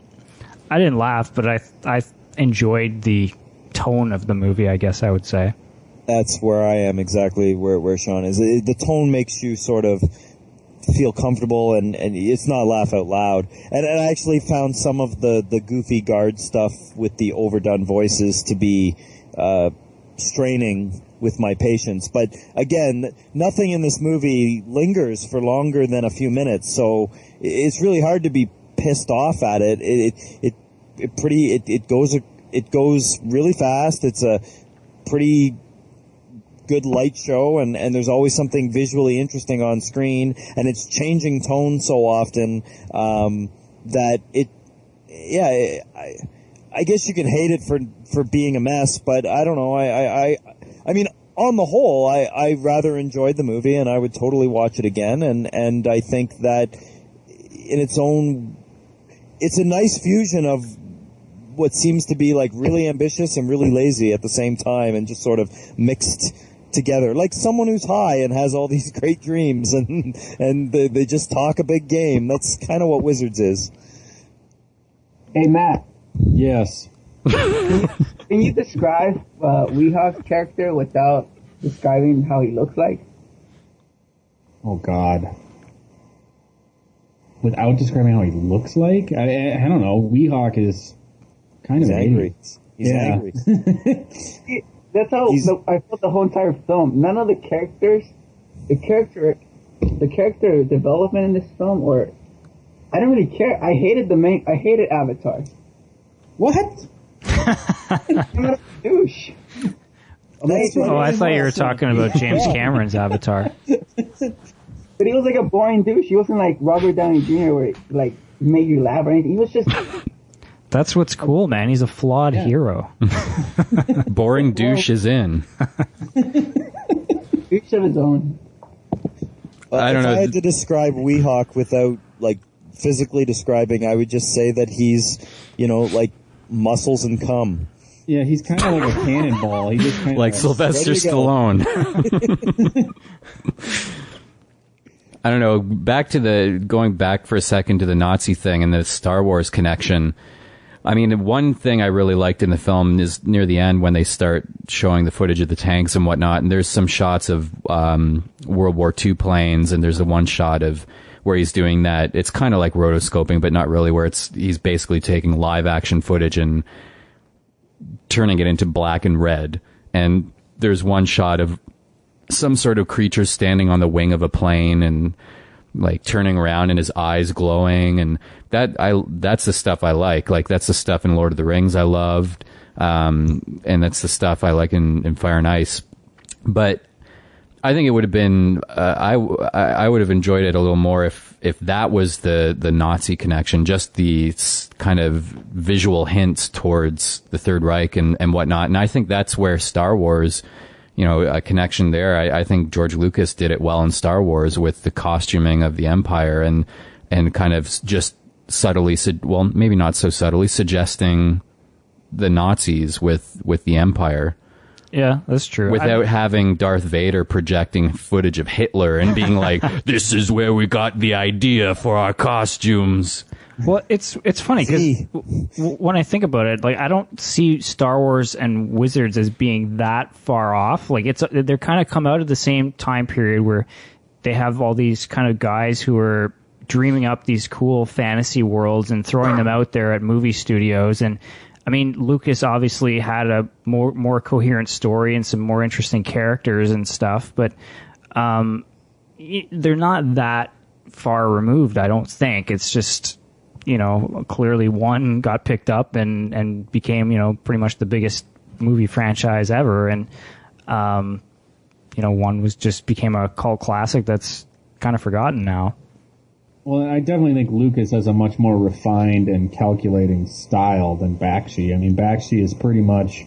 I didn't laugh, but I enjoyed the tone of the movie, I guess I would say. That's where I am exactly where Sean is. The tone makes you sort of feel comfortable, and it's not laugh out loud. And I actually found some of the goofy guard stuff with the overdone voices to be straining with my patience. But again, nothing in this movie lingers for longer than a few minutes, so it's really hard to be pissed off at it. It goes really fast. It's a pretty good light show, and there's always something visually interesting on screen, and it's changing tone so often that I guess you can hate it for being a mess, but I don't know. I mean, on the whole, I rather enjoyed the movie, and I would totally watch it again, and I think that in its own, it's a nice fusion of what seems to be like really ambitious and really lazy at the same time, and just sort of mixed together, like someone who's high and has all these great dreams, and they just talk a big game. That's kind of what Wizards is. Hey, Matt. Yes. Can you describe Weehawk's character without describing how he looks like? Oh, God. Without describing how he looks like? I don't know. Weehawk is kind of angry. He's angry. That's how I felt the whole entire film. None of the character development in this film, or I don't really care. I hated Avatar. What? I'm not a douche. Oh, I thought you were talking about James Cameron's Avatar. But he was like a boring douche. He wasn't like Robert Downey Jr. where like made you laugh or anything. He was just. That's what's cool, man. He's a flawed hero. Boring douche is in. Each of his own. I don't know. If I had to describe Weehawk without like physically describing, I would just say that he's, like muscles and cum. Yeah, he's kind of like a cannonball. He just kind of like Sylvester Stallone. I don't know. Going back for a second to the Nazi thing and the Star Wars connection. I mean, one thing I really liked in the film is near the end when they start showing the footage of the tanks and whatnot, and there's some shots of World War II planes, and there's the one shot of where he's doing that. It's kind of like rotoscoping, but not really, where he's basically taking live action footage and turning it into black and red. And there's one shot of some sort of creature standing on the wing of a plane and like turning around and his eyes glowing, and that's the stuff I like. Like that's the stuff in Lord of the Rings I loved, and that's the stuff I like in Fire and Ice. But I think it would have been I would have enjoyed it a little more if that was the Nazi connection, just the kind of visual hints towards the Third Reich and whatnot. And I think that's where Star Wars, a connection there. I think George Lucas did it well in Star Wars with the costuming of the Empire and kind of just subtly, well, maybe not so subtly, suggesting the Nazis with the Empire. Yeah, that's true. Without having Darth Vader projecting footage of Hitler and being like, this is where we got the idea for our costumes. Well, it's funny because when I think about it, like I don't see Star Wars and Wizards as being that far off. Like they're kind of come out of the same time period where they have all these kind of guys who are dreaming up these cool fantasy worlds and throwing them out there at movie studios. And I mean, Lucas obviously had a more coherent story and some more interesting characters and stuff, but they're not that far removed, I don't think. It's just, clearly one got picked up and became, pretty much the biggest movie franchise ever. And, one became a cult classic that's kind of forgotten now. Well, I definitely think Lucas has a much more refined and calculating style than Bakshi. I mean, Bakshi is pretty much,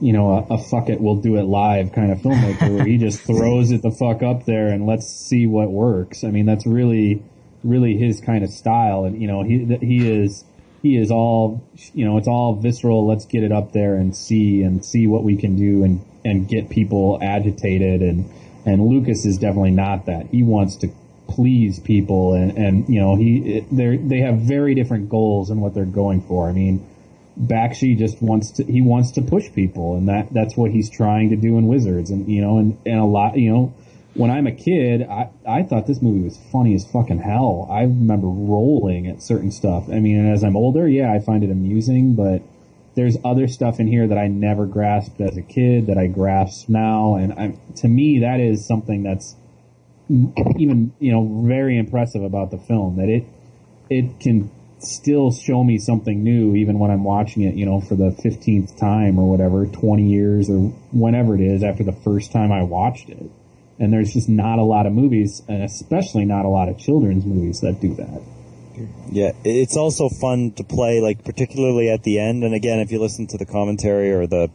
a fuck it, we'll do it live kind of filmmaker where he just throws it the fuck up there and let's see what works. I mean, that's really his kind of style. And, he is all, it's all visceral. Let's get it up there and see what we can do and get people agitated. And Lucas is definitely not that. He wants to please people and they have very different goals in what they're going for. I mean, Bakshi just wants to push people, and that's what he's trying to do in Wizards. And and a lot, when I'm a kid, I thought this movie was funny as fucking hell. I remember rolling at certain stuff. I mean, and as I'm older, yeah, I find it amusing, but there's other stuff in here that I never grasped as a kid that I grasp now, and to me that is something that's even very impressive about the film, that it can still show me something new even when I'm watching it for the 15th time or whatever, 20 years or whenever it is after the first time I watched it. And there's just not a lot of movies, and especially not a lot of children's movies that do that. Yeah, it's also fun to play, like particularly at the end. And again, if you listen to the commentary or the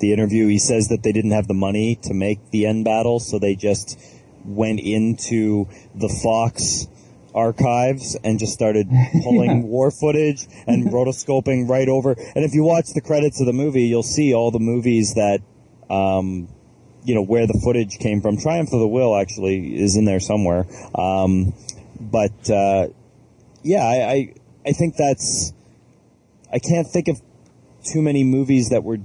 interview, he says that they didn't have the money to make the end battle, so they just went into the Fox archives and just started pulling war footage and rotoscoping right over. And if you watch the credits of the movie, you'll see all the movies that where the footage came from. Triumph of the Will actually is in there somewhere. I think that's... I can't think of too many movies that were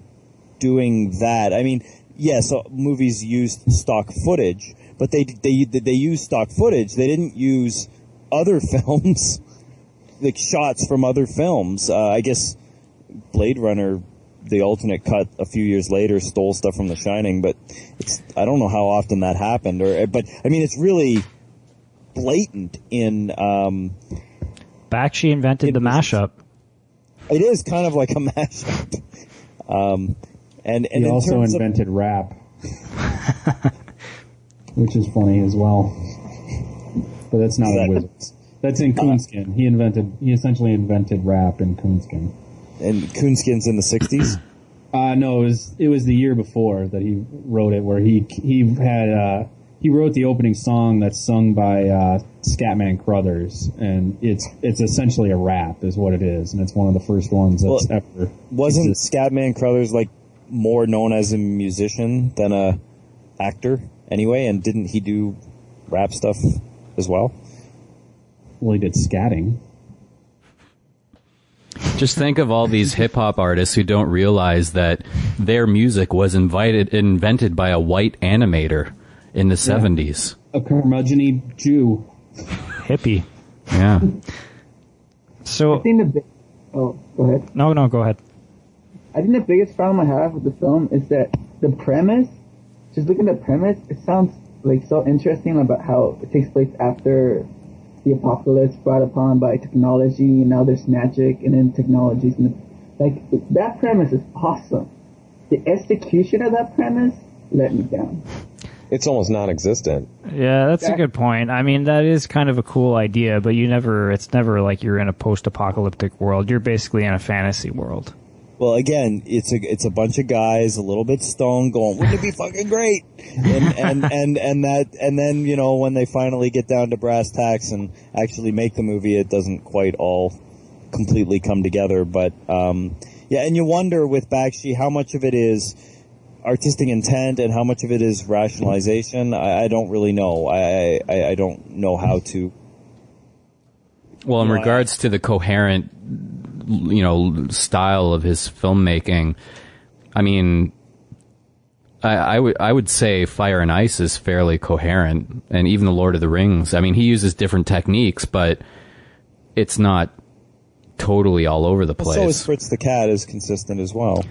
doing that. I mean, yes, movies used stock footage, but they used stock footage. They didn't use other films, like shots from other films. I guess Blade Runner, the alternate cut a few years later, stole stuff from The Shining, but I don't know how often that happened. But I mean, it's really blatant in. Bakshi invented the mashup. It is kind of like a mashup. And he also invented rap, which is funny as well. But that's not in Wizards. That's in Coonskin. He essentially invented rap in Coonskin. And Coonskin's in the 60s? No, it was the year before that he wrote it, where he wrote the opening song that's sung by Scatman Crothers, and it's essentially a rap, is what it is, and it's one of the first ones that's ever. Wasn't Scatman Crothers like more known as a musician than a actor anyway? And didn't he do rap stuff as well? Well, he did scatting. Just think of all these hip-hop artists who don't realize that their music was invented by a white animator in the 70s. A curmudgeon Jew. Hippie. Yeah. So... go ahead. No, go ahead. I think the biggest problem I have with the film is that the premise, just looking at the premise, it sounds like so interesting about how it takes place after the apocalypse brought upon by technology, and now there's magic, and then technologies, and that premise is awesome. The execution of that premise let me down. It's almost non-existent. Yeah, that's a good point. I mean, that is kind of a cool idea, but it's never like you're in a post-apocalyptic world. You're basically in a fantasy world. Well, again, it's a bunch of guys a little bit stoned going, wouldn't it be fucking great? And then, when they finally get down to brass tacks and actually make the movie, it doesn't quite all completely come together. But, and you wonder with Bakshi how much of it is artistic intent and how much of it is rationalization. I don't really know. I don't know how to. Well, in regards to the coherent, style of his filmmaking, I mean, I would say Fire and Ice is fairly coherent, and even The Lord of the Rings. I mean, he uses different techniques, but it's not totally all over the place. So is Fritz the Cat is consistent as well.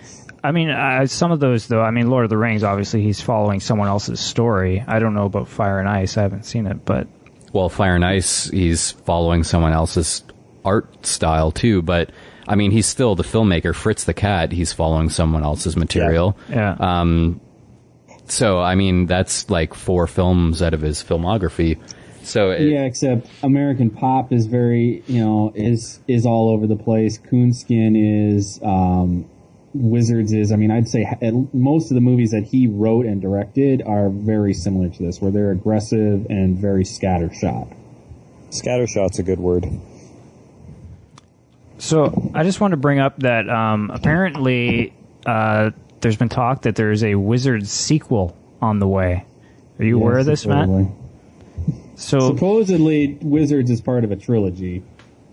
I mean, some of those, though, Lord of the Rings, obviously, he's following someone else's story. I don't know about Fire and Ice. I haven't seen it, but... Well, Fire and Ice, he's following someone else's art style, too, but, I mean, he's still the filmmaker. Fritz the Cat, he's following someone else's material. Yeah. So, I mean, that's like 4 films out of his filmography. So except American Pop is very, is all over the place. Coonskin is... Wizards is, I'd say most of the movies that he wrote and directed are very similar to this, where they're aggressive and very scattershot. Scattershot's a good word. So I just want to bring up that apparently there's been talk that there's a Wizards sequel on the way. Are you aware of this, supposedly. Matt? So supposedly Wizards is part of a trilogy,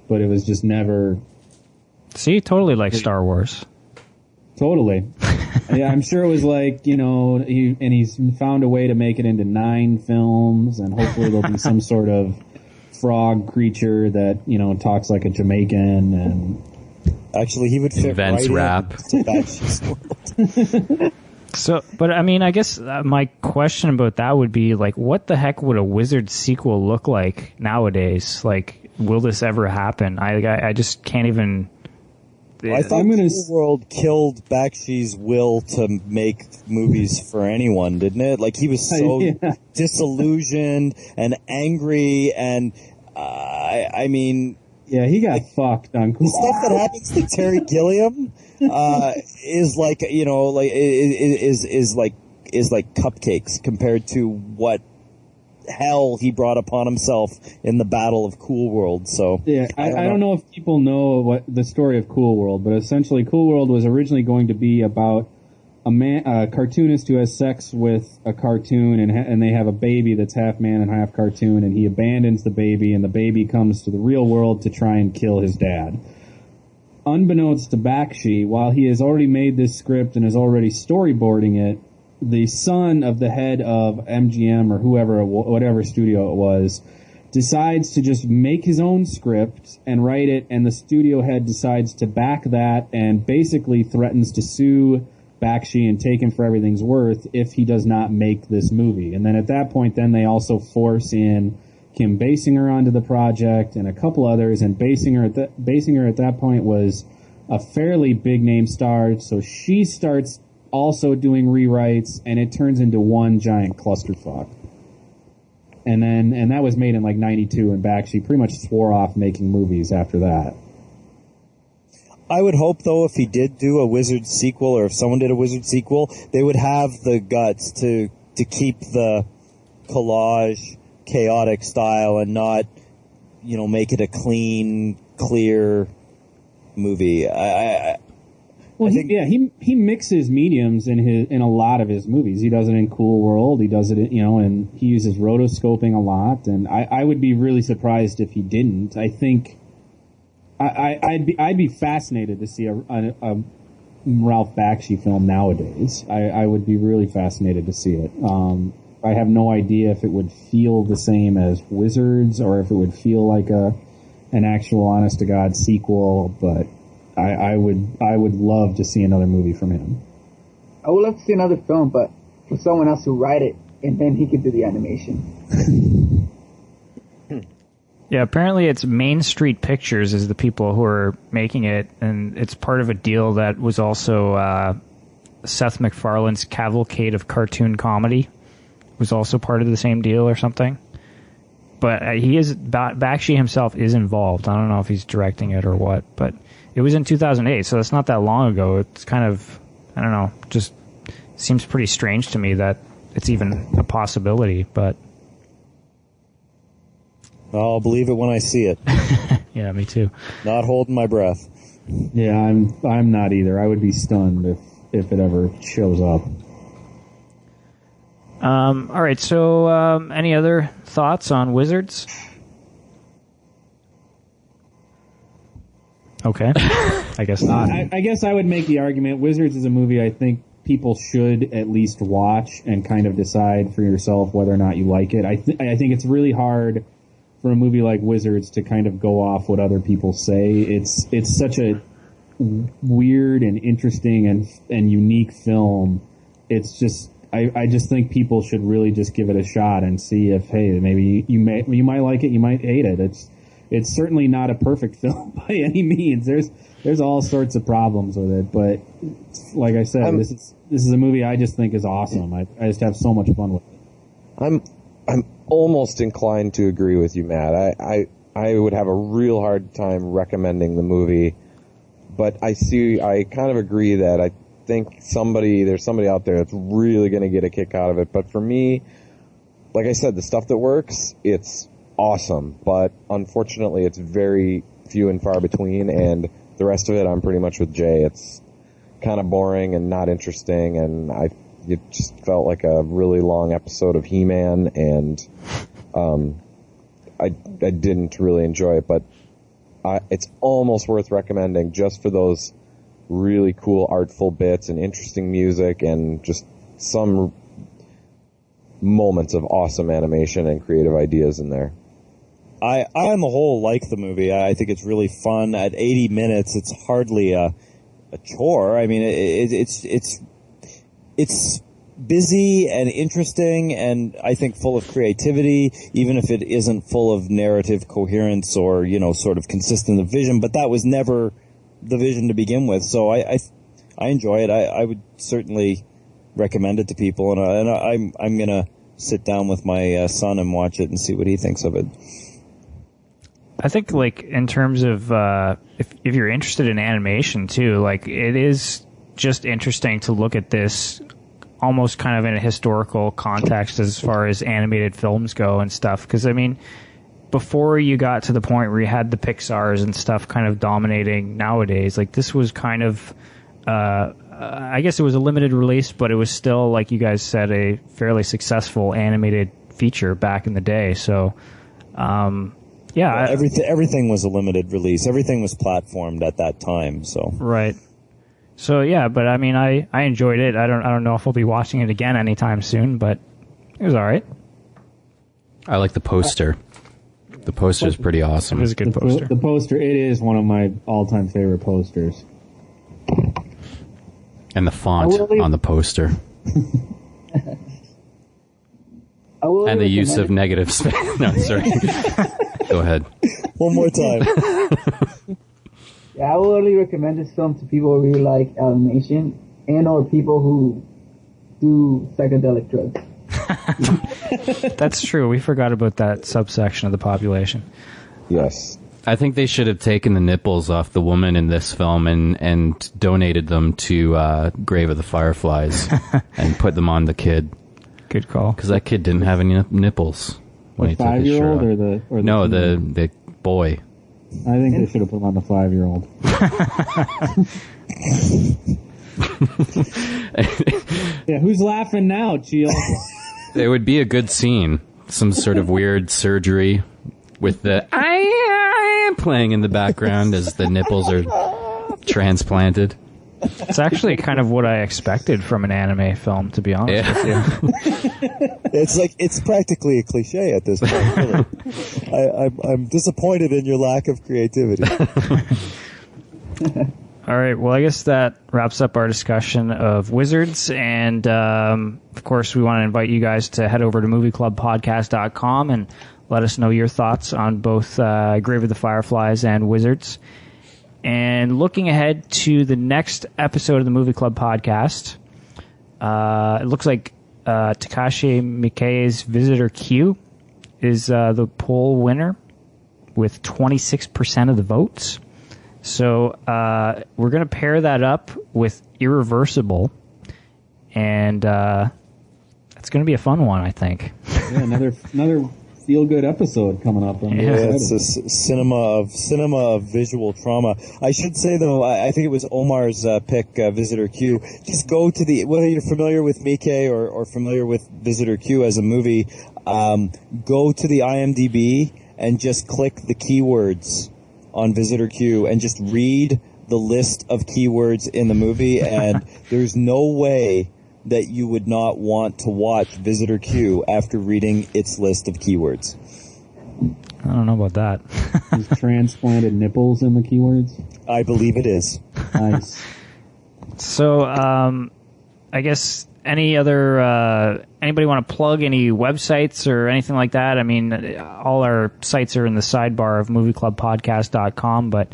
but it was just never... See, totally like Star Wars. Totally. Yeah, I'm sure it was like, he's found a way to make it into 9 films, and hopefully there'll be some sort of frog creature that, talks like a Jamaican, and... Actually, he would fit invents rap. So, but I guess my question about that would be, like, what the heck would a Wizard sequel look like nowadays? Like, will this ever happen? I just can't even... I thought Cool World killed Bakshi's will to make movies for anyone, didn't it? Like, he was so disillusioned and angry, and yeah, he got fucked on Cool. The stuff that happens to Terry Gilliam is like, is like cupcakes compared to what hell he brought upon himself in the Battle of Cool World. So yeah, I don't know if people know what the story of Cool World, but essentially Cool World was originally going to be about a cartoonist who has sex with a cartoon, and they have a baby that's half man and half cartoon, and he abandons the baby, and the baby comes to the real world to try and kill his dad. Unbeknownst to Bakshi, while he has already made this script and is already storyboarding it, the son of the head of MGM or whoever, whatever studio it was, decides to just make his own script and write it, and the studio head decides to back that and basically threatens to sue Bakshi and take him for everything's worth if he does not make this movie. And then at that point, then they also force in Kim Basinger onto the project and a couple others, and Basinger at that point was a fairly big name star, so she starts also doing rewrites, and it turns into one giant clusterfuck. And that was made in like 92, and Bakshi pretty much swore off making movies after that. I would hope, though, if he did do a Wizard sequel, or if someone did a Wizard sequel, they would have the guts to keep the collage, chaotic style and not, make it a clean, clear movie. I think he mixes mediums in a lot of his movies. He does it in Cool World. He does it, and he uses rotoscoping a lot. And I would be really surprised if he didn't. I think I'd be fascinated to see a Ralph Bakshi film nowadays. I would be really fascinated to see it. I have no idea if it would feel the same as Wizards or if it would feel like an actual honest to God sequel, but I would love to see another movie from him. I would love to see another film, but for someone else to write it, and then he could do the animation. Yeah, apparently it's Main Street Pictures is the people who are making it, and it's part of a deal that was also Seth MacFarlane's Cavalcade of Cartoon Comedy was also part of the same deal or something. But Bakshi himself is involved. I don't know if he's directing it or what, but it was in 2008, so that's not that long ago. It's kind of, I don't know, just seems pretty strange to me that it's even a possibility, but... I'll believe it when I see it. Yeah, me too. Not holding my breath. Yeah, I'm not either. I would be stunned if it ever shows up. All right, so any other thoughts on Wizards? Okay. I guess not. I guess I would make the argument Wizards is a movie I think people should at least watch and kind of decide for yourself whether or not you like it. I think it's really hard for a movie like Wizards to kind of go off what other people say. It's such a weird and interesting and unique film. It's just I just think people should really just give it a shot and see if, hey, maybe you might like it, you might hate it. It's certainly not a perfect film by any means. There's all sorts of problems with it, but like I said, this is a movie I just think is awesome. I just have so much fun with it. I'm almost inclined to agree with you, Matt. I would have a real hard time recommending the movie, but I kind of agree that I think there's somebody out there that's really going to get a kick out of it. But for me, like I said, the stuff that works, it's awesome, but unfortunately it's very few and far between, and the rest of it I'm pretty much with Jay. It's kind of boring and not interesting, and it just felt like a really long episode of He-Man, and I didn't really enjoy it, but it's almost worth recommending just for those really cool artful bits and interesting music and just some moments of awesome animation and creative ideas in there. I on the whole like the movie. I think it's really fun. At 80 minutes, it's hardly a chore. I mean, it's busy and interesting, and I think full of creativity, even if it isn't full of narrative coherence or, sort of consistent vision. But that was never the vision to begin with. So I enjoy it. I would certainly recommend it to people, and I'm gonna sit down with my son and watch it and see what he thinks of it. I think, like, in terms of if you're interested in animation too, like, it is just interesting to look at this almost kind of in a historical context as far as animated films go and stuff. Because, I mean, before you got to the point where you had the Pixars and stuff kind of dominating nowadays, like, this was kind of I guess it was a limited release, but it was still, like you guys said, a fairly successful animated feature back in the day. So, yeah. Everything was a limited release. Everything was platformed at that time. So right. So yeah, but I mean, I enjoyed it. I don't know if we'll be watching it again anytime soon, but it was all right. I like the poster. The poster is pretty awesome. It was a good poster. The poster, it is one of my all-time favorite posters. And the font on the poster. And the use of negative space. No, sorry. Go ahead. One more time. Yeah, I would really recommend this film to people who really like animation and or people who do psychedelic drugs. That's true. We forgot about that subsection of the population. Yes. I think they should have taken the nipples off the woman in this film and donated them to Grave of the Fireflies and put them on the kid. Good call. Because that kid didn't have any nipples when The he took his shirt 5-year-old off. or the No, the boy. I think they should have put him on the 5-year-old. Yeah, who's laughing now, Cheel? It would be a good scene. Some sort of weird surgery with the I am playing in the background as the nipples are transplanted. It's actually kind of what I expected from an anime film, to be honest with you. It's practically a cliche at this point. Really. I'm disappointed in your lack of creativity. All right, well, I guess that wraps up our discussion of Wizards, and of course, we want to invite you guys to head over to movieclubpodcast.com and let us know your thoughts on both Grave of the Fireflies and Wizards. And looking ahead to the next episode of the Movie Club podcast, it looks like Takashi Miike's Visitor Q is the poll winner with 26% of the votes. So we're going to pair that up with Irreversible, and it's going to be a fun one, I think. Yeah, another feel-good episode coming up. It's a cinema of visual trauma. I should say, though, I think it was Omar's pick, Visitor Q. Just go to whether you're familiar with Miike or familiar with Visitor Q as a movie, go to the IMDb and just click the keywords on Visitor Q and just read the list of keywords in the movie, and there's no way that you would not want to watch Visitor Q after reading its list of keywords. I don't know about that. Is transplanted nipples in the keywords? I believe it is. Nice. So, I guess anybody want to plug any websites or anything like that? I mean, all our sites are in the sidebar of movieclubpodcast.com, but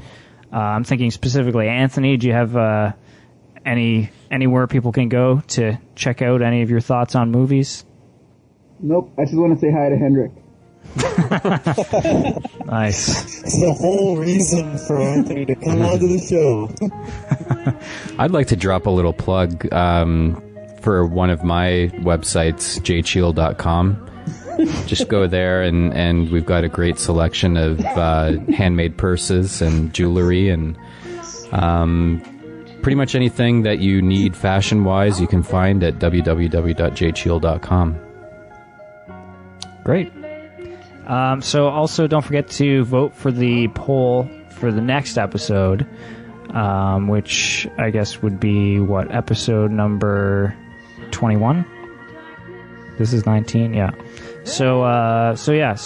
I'm thinking specifically, Anthony, do you have anywhere people can go to check out any of your thoughts on movies? Nope, I just want to say hi to Hendrik. Nice. It's the whole reason for Anthony to come onto the show. I'd like to drop a little plug for one of my websites, jchiel.com. Just go there, and we've got a great selection of handmade purses and jewelry, and pretty much anything that you need fashion-wise you can find at www.jchiel.com. Great. So also don't forget to vote for the poll for the next episode, which I guess would be, episode number 21? This is 19, yeah. So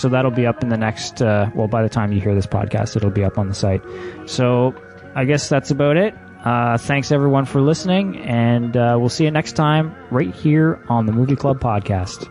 that'll be up in the next, by the time you hear this podcast, it'll be up on the site. So I guess that's about it. Thanks everyone for listening, and we'll see you next time right here on the Movie Club Podcast.